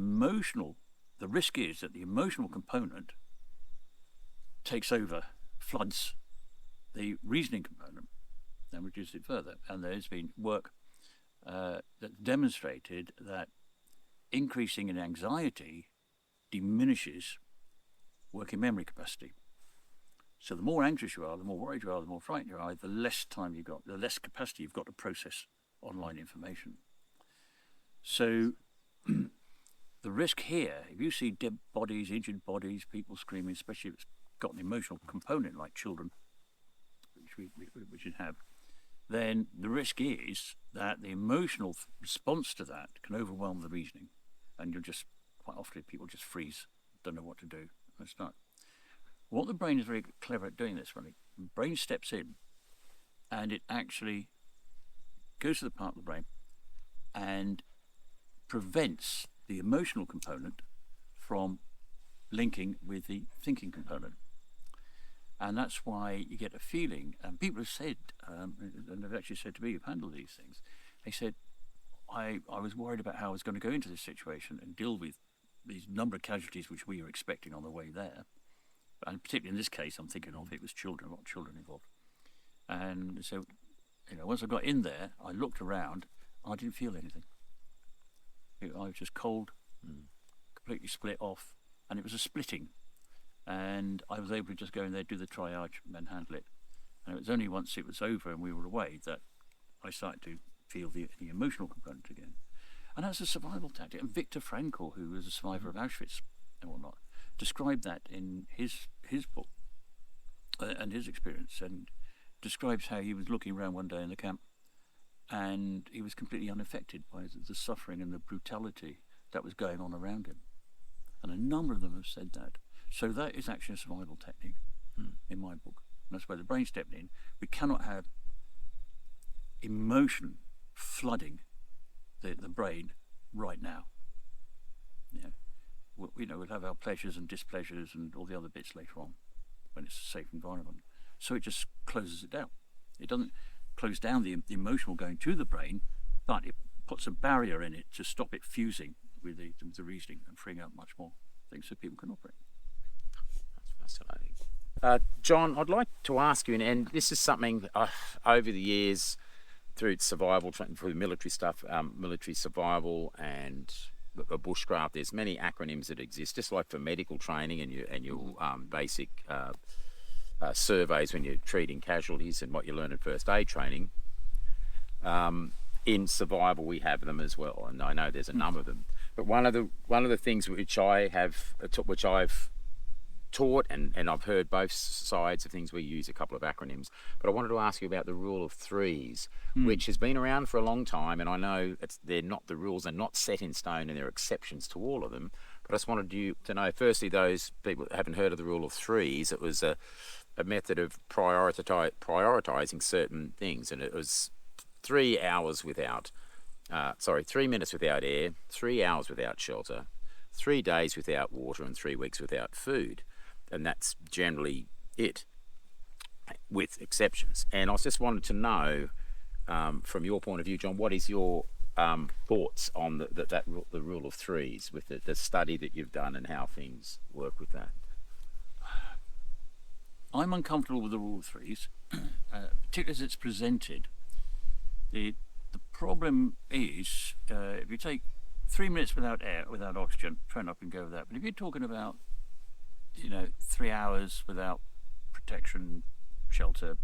risk is that the emotional component takes over, floods the reasoning component and reduces it further. And there's been work that demonstrated that increasing in anxiety diminishes working memory capacity. So the more anxious you are, the more worried you are, the more frightened you are, the less time you've got, the less capacity you've got to process online information. So the risk here, if you see dead bodies, injured bodies, people screaming, especially if it's got an emotional component like children, which you have, then the risk is that the emotional response to that can overwhelm the reasoning, and you'll just, quite often people just freeze, don't know what to do, and start. What the brain is very clever at doing this, really. The brain steps in and it actually goes to the part of the brain and prevents the emotional component from linking with the thinking component. And that's why you get a feeling, and people have said, and they've actually said to me, who've handled these things, they said, I was worried about how I was going to go into this situation and deal with these number of casualties which we were expecting on the way there. And particularly in this case, I'm thinking of it was children, a lot of children involved. And so, once I got in there, I looked around, I didn't feel anything. I was just cold, completely split off, and it was a splitting. And I was able to just go in there, do the triage, and then handle it. And it was only once it was over and we were away that I started to feel the emotional component again. And that's a survival tactic. And Viktor Frankl, who was a survivor of Auschwitz and whatnot, described that in his book and his experience, and describes how he was looking around one day in the camp and he was completely unaffected by the suffering and the brutality that was going on around him. And a number of them have said that. So that is actually a survival technique in my book. And that's where the brain stepped in. We cannot have emotion flooding the brain right now. We'll have our pleasures and displeasures and all the other bits later on when it's a safe environment. So it just closes it down. It doesn't close down the emotional going to the brain, but it puts a barrier in it to stop it fusing with the reasoning and freeing out much more things so people can operate. That's fascinating. John, I'd like to ask you, and this is something over the years through survival, through military stuff, military survival and bushcraft, there's many acronyms that exist, just like for medical training and your basic surveys when you're treating casualties and what you learn in first aid training. In survival, we have them as well, and I know there's a number of them. But one of the things which I've taught, and I've heard both sides of things, we use a couple of acronyms, but I wanted to ask you about the rule of threes, which has been around for a long time, and I know the rules are not set in stone and there are exceptions to all of them, but I just wanted you to know, firstly, those people that haven't heard of the rule of threes, it was a method of prioritizing certain things, and it was 3 minutes without air, 3 hours without shelter, 3 days without water, and 3 weeks without food. And that's generally it, with exceptions. And I just wanted to know, from your point of view, John, what is your thoughts on the rule of threes, with the study that you've done and how things work with that? I'm uncomfortable with the rule of threes, particularly as it's presented. The problem is, if you take 3 minutes without air, without oxygen, try not to go with that. But if you're talking about 3 hours without protection, shelter,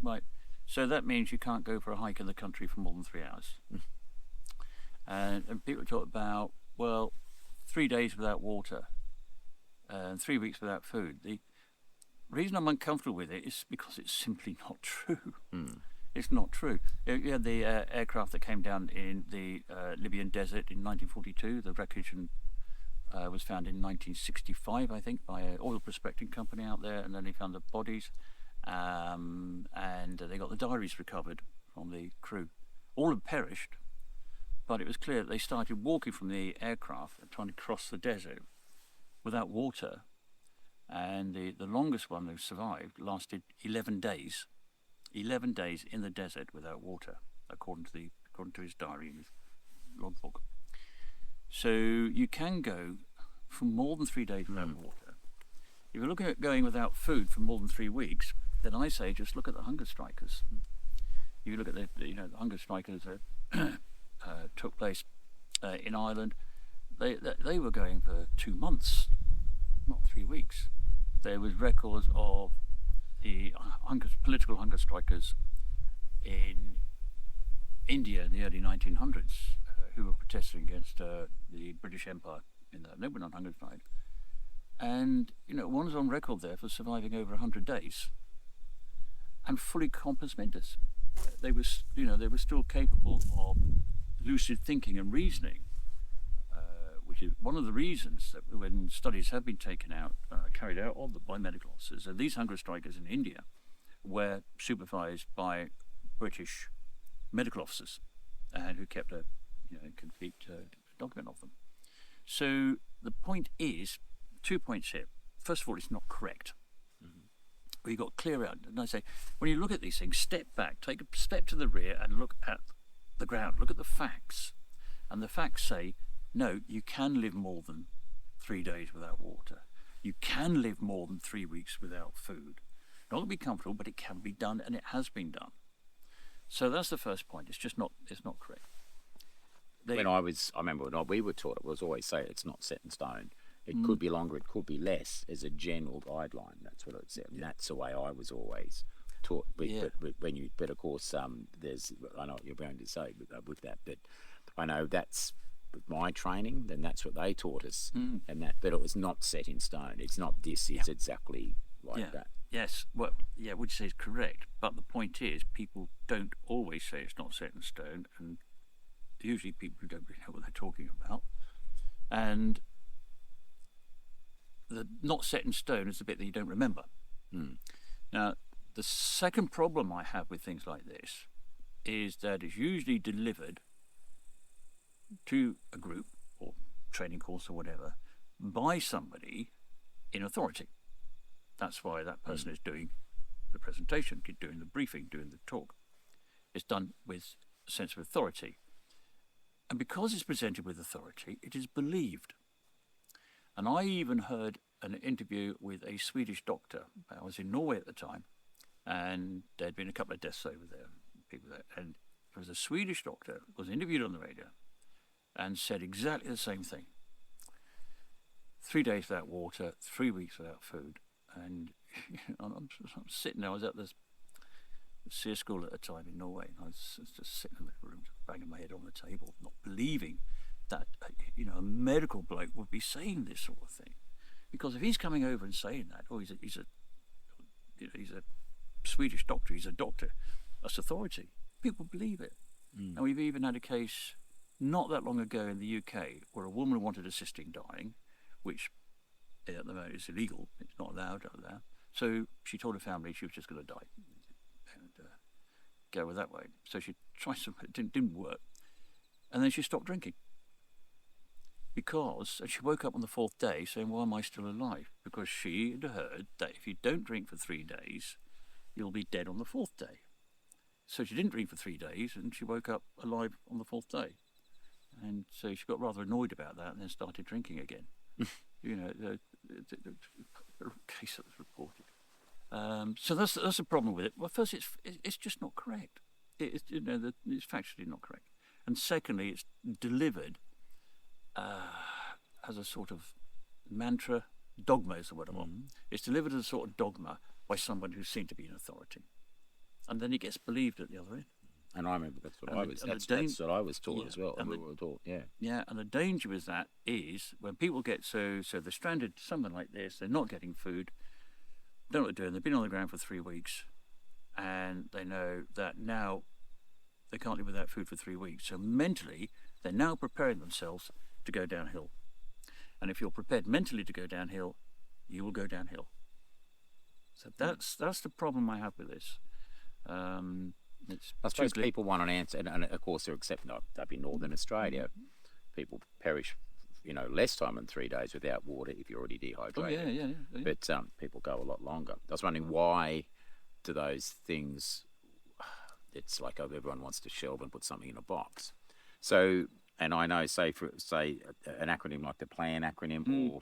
right? So that means you can't go for a hike in the country for more than 3 hours. And people talk about, 3 days without water and 3 weeks without food. The reason I'm uncomfortable with it is because it's simply not true. It's not true. You had the aircraft that came down in the Libyan desert in 1942. The wreckage was found in 1965, I think, by an oil prospecting company out there, and then they found the bodies, and they got the diaries recovered from the crew. All had perished, but it was clear that they started walking from the aircraft and trying to cross the desert without water, and the longest one who survived lasted 11 days. 11 days in the desert without water, according to his diary and his logbook. So you can go for more than 3 days without water. If you're looking at going without food for more than 3 weeks, then I say just look at the hunger strikers. You look at the hunger strikers that took place in Ireland. They were going for 2 months, not 3 weeks. There was records of the political hunger strikers in India in the early 1900s who were protesting against the British Empire in that. They were not hunger strike. And, one's on record there for surviving over 100 days and fully compos mentis. They were still capable of lucid thinking and reasoning which is one of the reasons that when studies have been carried out by medical officers, and these hunger strikers in India were supervised by British medical officers, and who kept a complete document of them. So the point is, 2 points here. First of all, it's not correct. You've got to clear out, and I say, when you look at these things, step back, take a step to the rear and look at the ground, look at the facts. And the facts say, no, you can live more than 3 days without water. You can live more than 3 weeks without food. Not to be comfortable, but it can be done, and it has been done. So that's the first point. It's not correct. I remember when we were taught, it was always say it's not set in stone. It could be longer, it could be less, as a general guideline. That's what it said. And that's the way I was always taught. But of course, I know what you're going to say with that, but I know that's my training, then that's what they taught us, but it was not set in stone. It's not this, it's exactly like that. Yes, what you say is correct, but the point is, people don't always say it's not set in stone, and usually people who don't really know what they're talking about. And the not set in stone is the bit that you don't remember. Now, the second problem I have with things like this is that it's usually delivered to a group or training course or whatever by somebody in authority. That's why that person is doing the presentation, doing the briefing, doing the talk. It's done with a sense of authority. And because it's presented with authority, it is believed. And I even heard an interview with a Swedish doctor. I was in Norway at the time, and there'd been a couple of deaths over there, people there. And there was a Swedish doctor who was interviewed on the radio and said exactly the same thing. 3 days without water, 3 weeks without food. And I'm sitting there, I was at this SEER school at the time in Norway, and I was just sitting in the room, banging my head on the table, not believing that a medical bloke would be saying this sort of thing. Because if he's coming over and saying that, he's a Swedish doctor, he's a doctor, that's authority. People believe it. And we've even had a case not that long ago in the UK where a woman wanted assisting dying, which at the moment is illegal, it's not allowed out there. So she told her family she was just going to die and go that way. So she tried something, it didn't work. And then she stopped drinking. Because she woke up on the 4th day saying, why am I still alive? Because she had heard that if you don't drink for 3 days, you'll be dead on the 4th day. So she didn't drink for 3 days, and she woke up alive on the 4th day. And so she got rather annoyed about that and then started drinking again. The case that was reported. So that's the problem with it. Well, first, it's just not correct. It's factually not correct. And secondly, it's delivered as a sort of mantra, dogma is the word I want. It's delivered as a sort of dogma by someone who's seen to be in authority. And then it gets believed at the other end. And I remember that's what I was taught as well. And we were taught, Yeah, and the danger with that is when people get so they're stranded something like this, they're not getting food, don't know what they're doing, they've been on the ground for 3 weeks, and they know that now they can't live without food for 3 weeks. So mentally, they're now preparing themselves to go downhill. And if you're prepared mentally to go downhill, you will go downhill. So that's the problem I have with this. I suppose people want an answer, and of course they're accepting up in Northern Australia. People perish, less time than 3 days without water if you're already dehydrated. But people go a lot longer. I was wondering, why do those things? It's like everyone wants to shelve and put something in a box. So, and I know, say an acronym like the PLAN acronym, or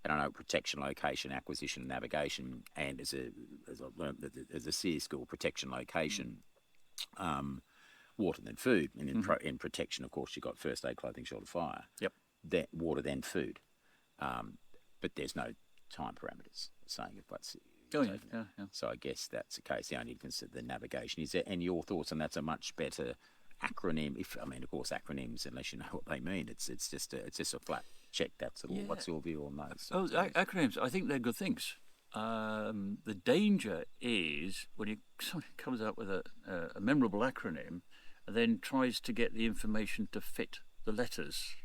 I don't know, protection, location, acquisition, navigation, and as a SEER school, protection, location, water, then food. And in protection, of course, you've got first aid, clothing, shelter, fire. Yep. Then water, then food. But there's no time parameters saying if that's. So I guess that's the case. The only consider the navigation. Is there any your thoughts? And that's a much better acronym. Of course, acronyms, unless you know what they mean, it's just a flat check. That's all. What's your view on those? Acronyms. I think they're good things. The danger is when somebody comes up with a memorable acronym and then tries to get the information to fit the letters.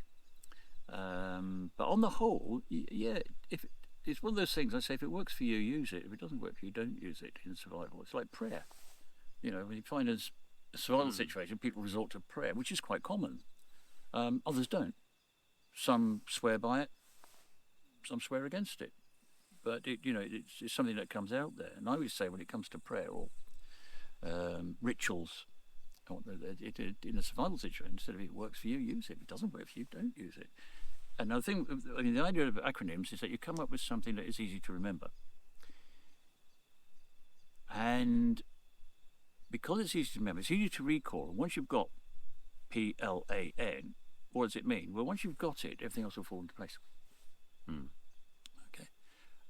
But on the whole, yeah, if it's one of those things, I say, if it works for you, use it. If it doesn't work for you, don't use it in survival. It's like prayer. You know, when you find a survival situation, people resort to prayer, which is quite common. Others don't. Some swear by it, some swear against it. But it's something that comes out there. And I always say, when it comes to prayer or rituals, in a survival situation, instead of if it works for you, use it. If it doesn't work for you, don't use it. Another thing, the idea of acronyms is that you come up with something that is easy to remember. And because it's easy to remember, it's easy to recall. And once you've got PLAN, what does it mean? Well, once you've got it, everything else will fall into place. Okay.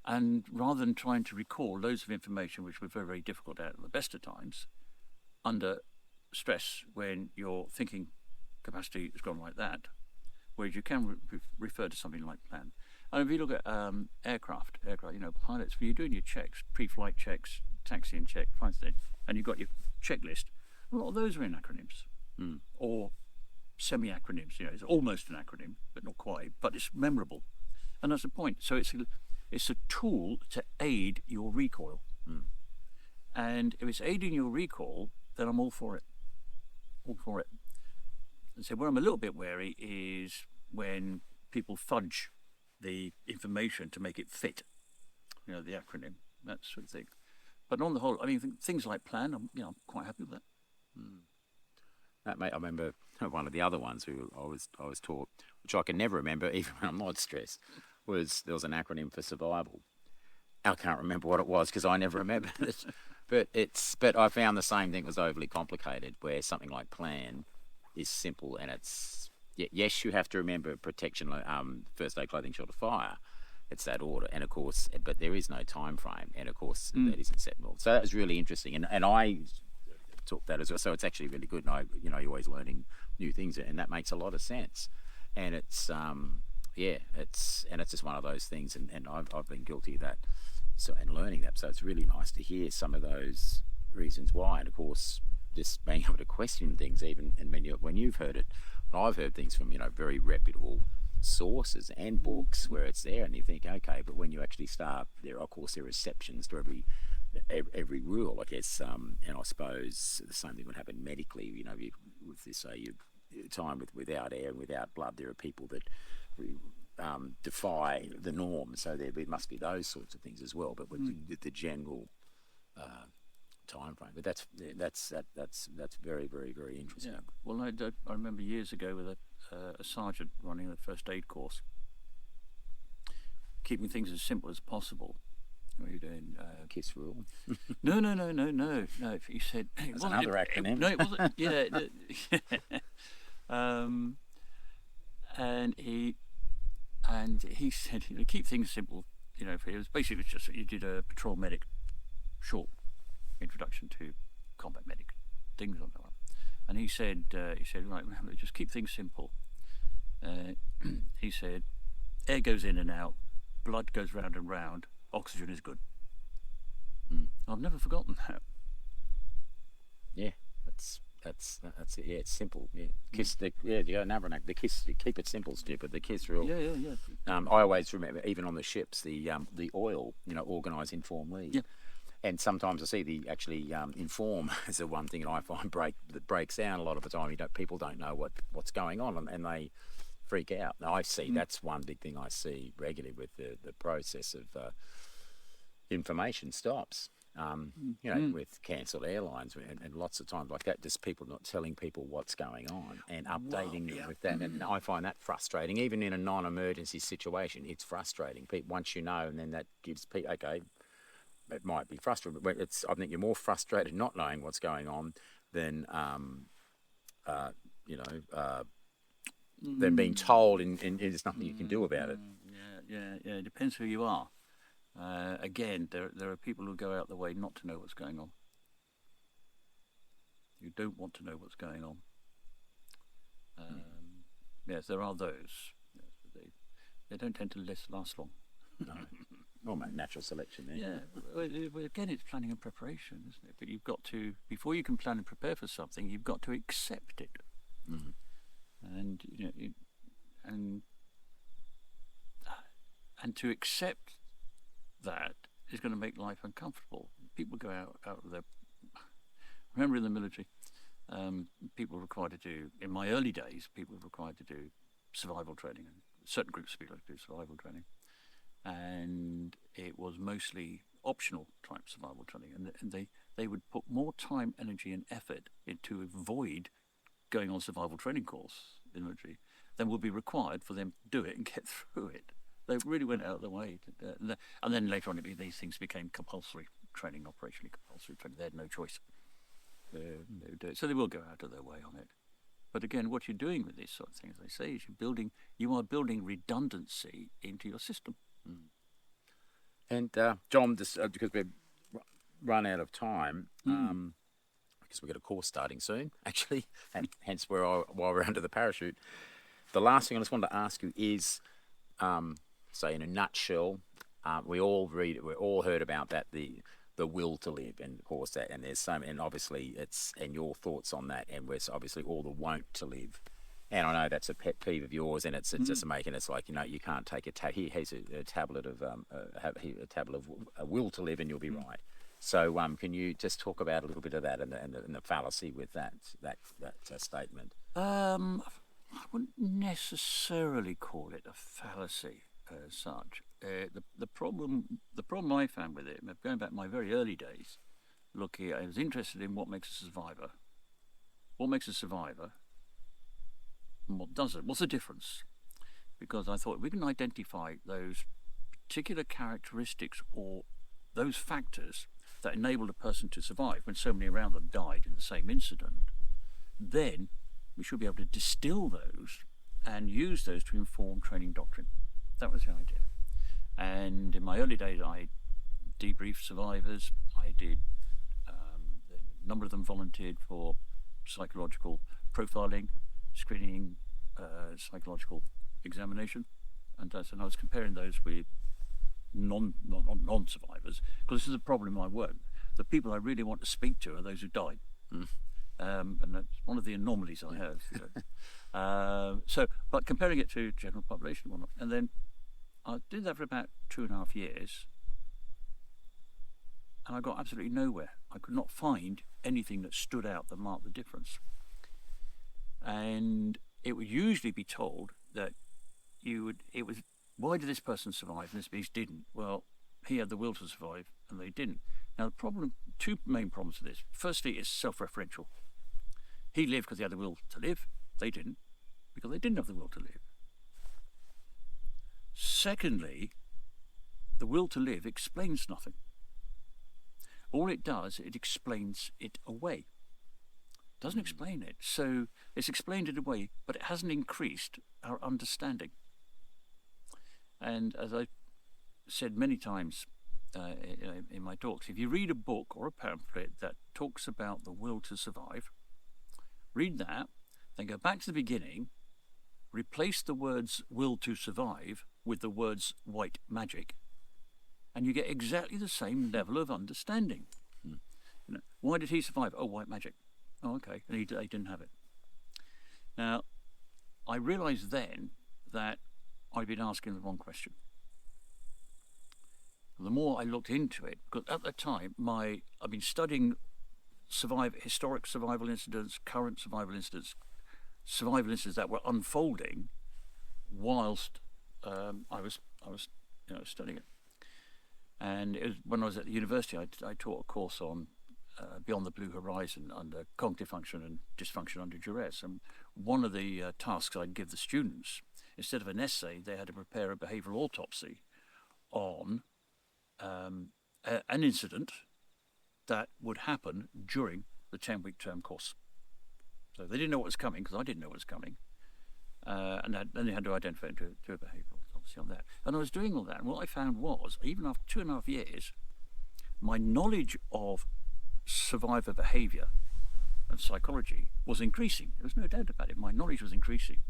And rather than trying to recall loads of information, which we're very, very difficult at the best of times, under stress when your thinking capacity has gone like that, whereas you can refer to something like plan. And if you look at aircraft, pilots, when you're doing your checks, pre-flight checks, taxiing check, and you've got your checklist, a lot of those are in acronyms or semi-acronyms. It's almost an acronym, but not quite. But it's memorable, and that's the point. So it's a tool to aid your recall. And if it's aiding your recall, then I'm all for it. All for it. And so where I'm a little bit wary is when people fudge the information to make it fit, the acronym, that sort of thing. But on the whole, I mean, things like plan, I'm quite happy with that. That, mate, I remember one of the other ones who I was taught, which I can never remember even when I'm not stressed, was there was an acronym for survival. I can't remember what it was because I never remembered it. But I found the same thing was overly complicated, where something like plan is simple, and it's yes, you have to remember protection, first aid, clothing, shelter, fire. It's that order, and of course, but there is no time frame, and of course that isn't set in all. So that was really interesting, and I took that as well. So it's actually really good, and you're always learning new things, and that makes a lot of sense. And it's it's just one of those things, and I've been guilty of that. So, and learning that, so it's really nice to hear some of those reasons why, and of course, just being able to question things, even and when you've heard it, and I've heard things from very reputable sources and books where it's there, and you think, okay, but when you actually start, there of course there are exceptions to every rule, I guess, and I suppose the same thing would happen medically. With this, your time without air and without blood, there are people that defy the norm, so there must be those sorts of things as well. But with the general time frame, but that's very, very, very interesting. Yeah. Well, I remember years ago with a sergeant running the first aid course, keeping things as simple as possible. What are you doing? KISS rule. No. He said it was another acronym. No, it wasn't. Yeah. And he said, keep things simple. It was basically just you did a patrol medic short introduction to combat medic things on that. And he said, right, remember, just keep things simple. He said, air goes in and out, blood goes round and round, oxygen is good. I've never forgotten that. Yeah, that's it. Yeah, it's simple. Yeah, KISS. The KISS. Keep it simple, stupid. The KISS rule. Yeah. I always remember, even on the ships, the oil. Organise, inform, lead. Yeah. And sometimes I see the actually inform is the one thing that I find that breaks down a lot of the time. People don't know what's going on, and they freak out. Now I see that's one big thing I see regularly with the process of information stops. With cancelled airlines and lots of times like that, just people not telling people what's going on and updating them with that. And I find that frustrating, even in a non-emergency situation. It's frustrating. Once you know, and then that gives people, okay, it might be frustrating, but I think you're more frustrated not knowing what's going on than than being told and there's nothing you can do about it. Yeah. It depends who you are. Again, there are people who go out the way not to know what's going on. You don't want to know what's going on. Yes, there are those. Yes, but they don't tend to last long. No. Well, mate, natural selection there. Yeah. Well, again, it's planning and preparation, isn't it? But you've got to, before you can plan and prepare for something, you've got to accept it. And And to accept that is going to make life uncomfortable. People go out of their... I remember in the military, people were required to do, in my early days, people were required to do survival training, and certain groups of people had to do survival training. And it was mostly optional type survival training, and they would put more time, energy and effort into avoid going on survival training course in the military than would be required for them to do it and get through it. They really went out of the way. And then later on, these things became compulsory training, operationally compulsory training. They had no choice. They would do it. So they will go out of their way on it. But again, what you're doing with these sort of things, they say, is you are building redundancy into your system. Mm. And John, just because we've run out of time, because we've got a course starting soon, actually, and hence while we're under the parachute, the last thing I just wanted to ask you is, say in a nutshell, we all heard about that, the will to live, and of course that, and there's some, and obviously and your thoughts on that, and we're obviously all the won't to live. And I know that's a pet peeve of yours, and it's just making it's like, you can't take here's a tablet of a will to live, and you'll be right. So can you just talk about a little bit of that and the fallacy with that statement? I wouldn't necessarily call it a fallacy as such. The problem I found with it, going back to my very early days, I was interested in what makes a survivor. What makes a survivor? And what doesn't? What's the difference? Because I thought we can identify those particular characteristics or those factors that enabled a person to survive when so many around them died in the same incident, then we should be able to distill those and use those to inform training doctrine. That was the idea. And in my early days, I debriefed survivors. I did, a number of them volunteered for psychological profiling, screening, psychological examination, and I was comparing those with non-survivors, because this is a problem in my work. The people I really want to speak to are those who died, and that's one of the anomalies I have. But comparing it to general population, and then I did that for about 2.5 years, and I got absolutely nowhere. I could not find anything that stood out that marked the difference. And it would usually be told that why did this person survive and this beast didn't? Well, he had the will to survive and they didn't. Now, two main problems with this. Firstly, it's self-referential. He lived because he had the will to live. They didn't, because they didn't have the will to live. Secondly, the will to live explains nothing. All it does, it explains it away. It doesn't explain it. So it's explained it away, but it hasn't increased our understanding. And as I said many times in my talks, if you read a book or a pamphlet that talks about the will to survive, read that, then go back to the beginning, replace the words will to survive with the words white magic, and you get exactly the same level of understanding. Why did he survive? Oh, white magic. Oh, okay. And he didn't have it. Now, I realised then that I'd been asking the wrong question. The more I looked into it, because at the time I've been studying historic survival incidents, current survival incidents that were unfolding whilst I was studying it. And it was, when I was at the university, I taught a course on Beyond the Blue Horizon under cognitive function and dysfunction under duress. And one of the tasks I'd give the students, instead of an essay, they had to prepare a behavioural autopsy on an incident that would happen during the 10-week term course. So they didn't know what was coming, because I didn't know what was coming. And then they had to identify and do a behavioural autopsy on that. And I was doing all that, and what I found was, even after 2.5 years, my knowledge of survivor behaviour and psychology was increasing. There was no doubt about it. My knowledge was increasing,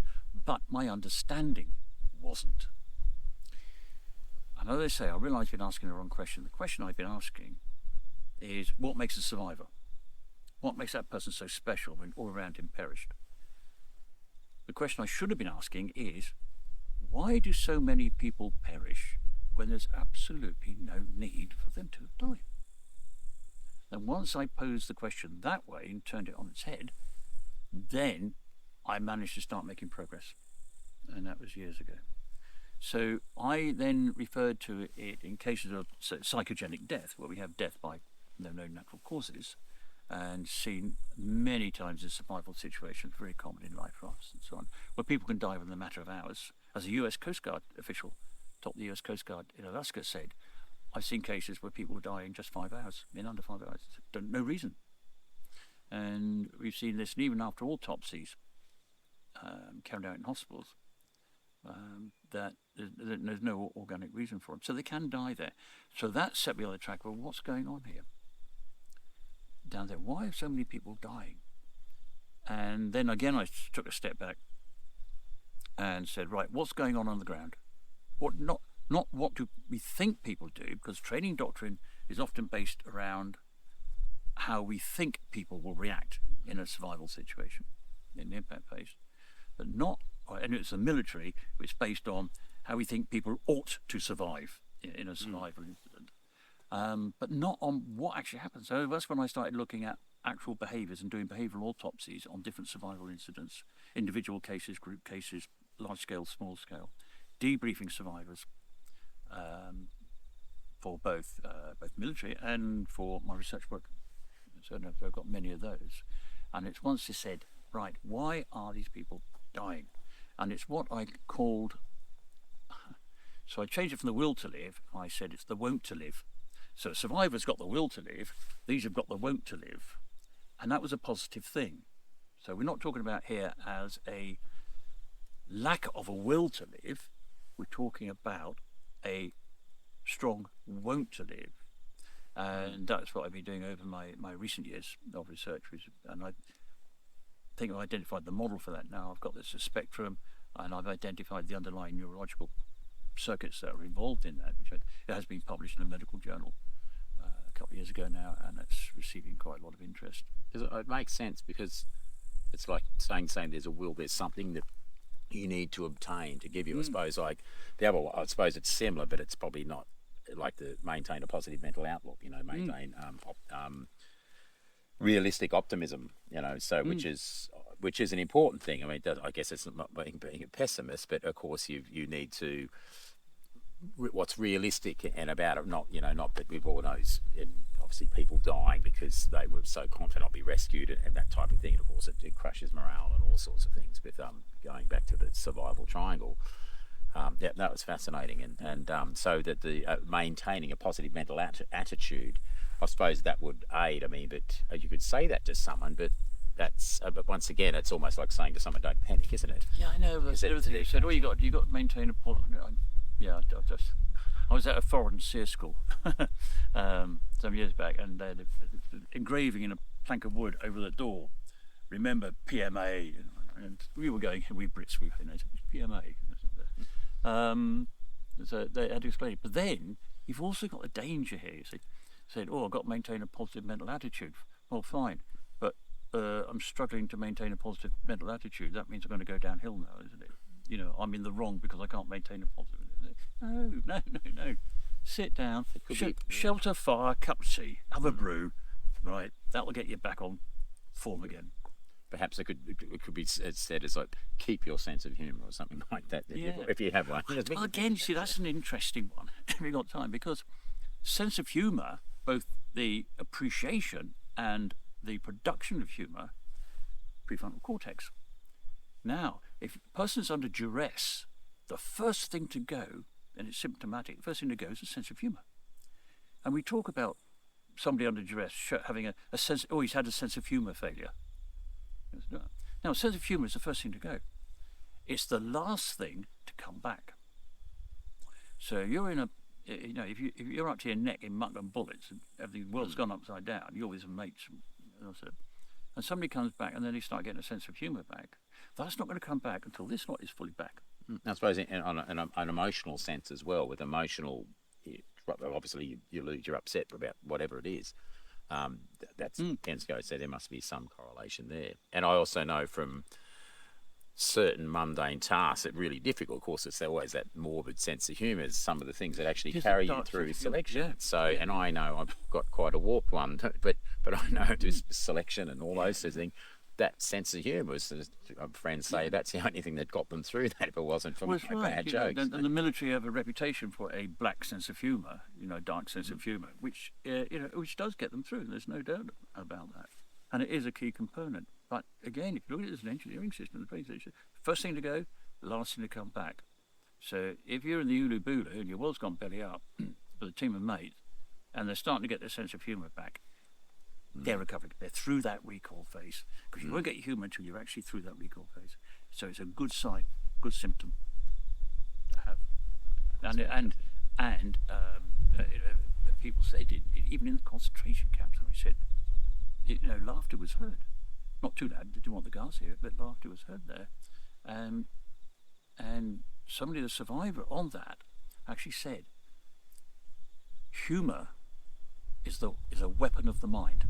but my understanding wasn't. And as I say, I realise I've been asking the wrong question. The question I've been asking is, what makes a survivor? What makes that person so special when all around him perished? The question I should have been asking is, why do so many people perish when there's absolutely no need for them to die. And once I posed the question that way and turned it on its head, then I managed to start making progress. And that was years ago. So I then referred to it in cases of psychogenic death, where we have death by no known natural causes, and seen many times in survival situations, very common in life rafts and so on, where people can die within a matter of hours. As a US Coast Guard official, top of the US Coast Guard in Alaska, said, I've seen cases where people were dying in just 5 hours, in under 5 hours, no reason. And we've seen this, and even after autopsies carried out in hospitals, that there's no organic reason for them. So they can die there. So that set me on the track, well, what's going on here? Down there, why are so many people dying? And then again I took a step back and said, right, what's going on the ground? What not what do we think people do, because training doctrine is often based around how we think people will react in a survival situation, in the impact phase, but not, and it's the military, it's based on how we think people ought to survive in a survival incident, but not on what actually happens. So that's when I started looking at actual behaviours and doing behavioural autopsies on different survival incidents, individual cases, group cases, large scale, small scale, debriefing survivors for both military and for my research work. So I've got many of those. And it's once they said, right, why are these people dying? And it's what I called, so I changed it from the will to live, I said it's the won't to live. So survivors got the will to live, these have got the won't to live. And that was a positive thing. So we're not talking about here as a lack of a will to live, we're talking about a strong won't to live. And that's what I've been doing over my recent years of research. And I think I've identified the model for that now. I've got this spectrum, and I've identified the underlying neurological circuits that are involved in that, which it has been published in a medical journal a couple of years ago now, and it's receiving quite a lot of interest. It makes sense, because it's like saying there's a will, there's something that you need to obtain to give you, I suppose, like the other, I suppose it's similar, but it's probably not like to maintain a positive mental outlook, maintain realistic optimism, so which is an important thing. I mean, I guess it's not being a pessimist, but of course you need to, what's realistic and about it, not that we've all knows, obviously people dying because they were so confident I'll be rescued and that type of thing. And of course it crushes morale and all sorts of things with going back to the survival triangle. That was fascinating, and so that the maintaining a positive mental attitude, I suppose that would aid. I mean, but you could say that to someone, but that's but once again, it's almost like saying to someone, "Don't panic," isn't it? Yeah, I know. That's everything you said. You got to maintain a positive. Yeah, I was at a foreign SEER school some years back, and they had engraving in a plank of wood over the door. Remember PMA, and we were going. We Brits, PMA. So they had to explain it. But then you've also got a danger here. You see, said, "Oh, I've got to maintain a positive mental attitude." Well, fine, but I'm struggling to maintain a positive mental attitude. That means I'm going to go downhill now, isn't it? I'm in the wrong because I can't maintain a positive. No. Sit down, shelter fire, cup of tea, have a brew. Right, that'll get you back on form again. Perhaps it could be said as like, keep your sense of humour or something like that, if you have one. Well, again, see, that's an interesting one if we've got time, because sense of humour, both the appreciation and the production of humour, prefrontal cortex. Now, if a person's under duress, the first thing to go, and it's symptomatic, the first thing to go is a sense of humour. And we talk about somebody under duress having a sense, he's had a sense of humour failure. Now, a sense of humour is the first thing to go. It's the last thing to come back. So you're in if you're up to your neck in muck and bullets, and everything, the world's gone upside down, you're with some mates, and somebody comes back, and then you start getting a sense of humour back. That's not going to come back until this lot is fully back. I suppose on an emotional sense as well, with emotional, obviously you lose, you're upset about whatever it is. That's tends to go, so there must be some correlation there. And I also know from certain mundane tasks are really difficult. Of course, it's always that morbid sense of humour. Some of the things that actually carry you through selection. Yeah. So, and I know I've got quite a warped one, but I know just selection and all those sorts of things. That sense of humour, friends say, that's the only thing that got them through that. If it wasn't for my bad jokes. And the military have a reputation for a black sense of humour, dark sense of humour, which which does get them through. There's no doubt about that, and it is a key component. But again, if you look at it as an engineering system, the brain system, first thing to go, last thing to come back. So if you're in the Ulu Bulu and your world's gone belly up with a team of mates, and they're starting to get their sense of humour back, they're recovering. They're through that recall phase, because you won't get your humour until you're actually through that recall phase. So it's a good sign, good symptom to have. And people said, even in the concentration camps, I said, laughter was heard. Not too loud, didn't want the guards to hear it, but laughter was heard there. And somebody, the survivor on that, actually said, humour is a weapon of the mind.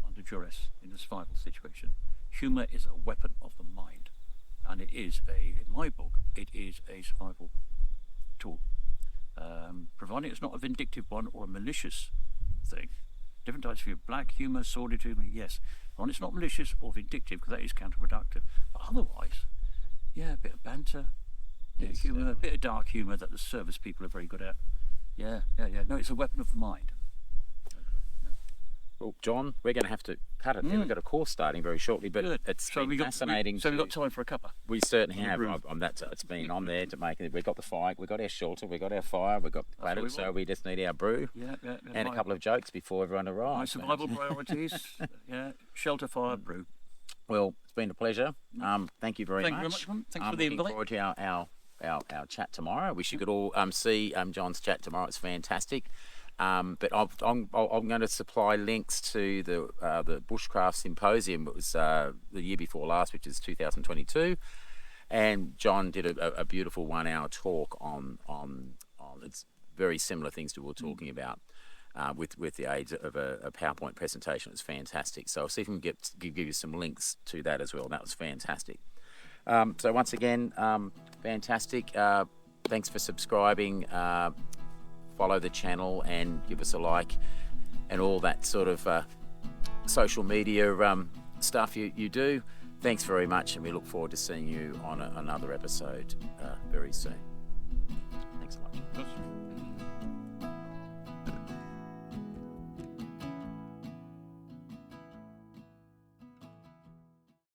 Under duress, in a survival situation. Humour is a weapon of the mind. And it is in my book, it is a survival tool. Providing it's not a vindictive one or a malicious thing. Different types of humour. Black humour, sordid humour, yes. And it's not malicious or vindictive, because that is counterproductive. But otherwise, a bit of banter, bit of humour, a bit of dark humour that the service people are very good at. Yeah. No, it's a weapon of the mind. Well, John, we're going to have to cut it there. We've got a course starting very shortly, but it's been fascinating. So we've got time for a cuppa. We certainly have. It's been on there to make it. We've got the fire, we've got our shelter, we've got our fire, we've got the ladder, so we just need our brew and a couple of jokes before everyone arrives. My survival priorities, shelter, fire, brew. Well, it's been a pleasure. Thank you very much. Thank you very much, man. Thanks for the invite. Looking forward to our chat tomorrow. I wish you could all see John's chat tomorrow. It's fantastic. But I'm going to supply links to the Bushcraft Symposium. It was the year before last, which is 2022, and John did a beautiful 1 hour talk on it's very similar things to what we're talking about with the aid of a PowerPoint presentation. It was fantastic. So I'll see if we can give you some links to that as well. That was fantastic. So once again, fantastic. Thanks for subscribing. Follow the channel and give us a like and all that sort of social media stuff you do. Thanks very much, and we look forward to seeing you on another episode very soon. Thanks so much.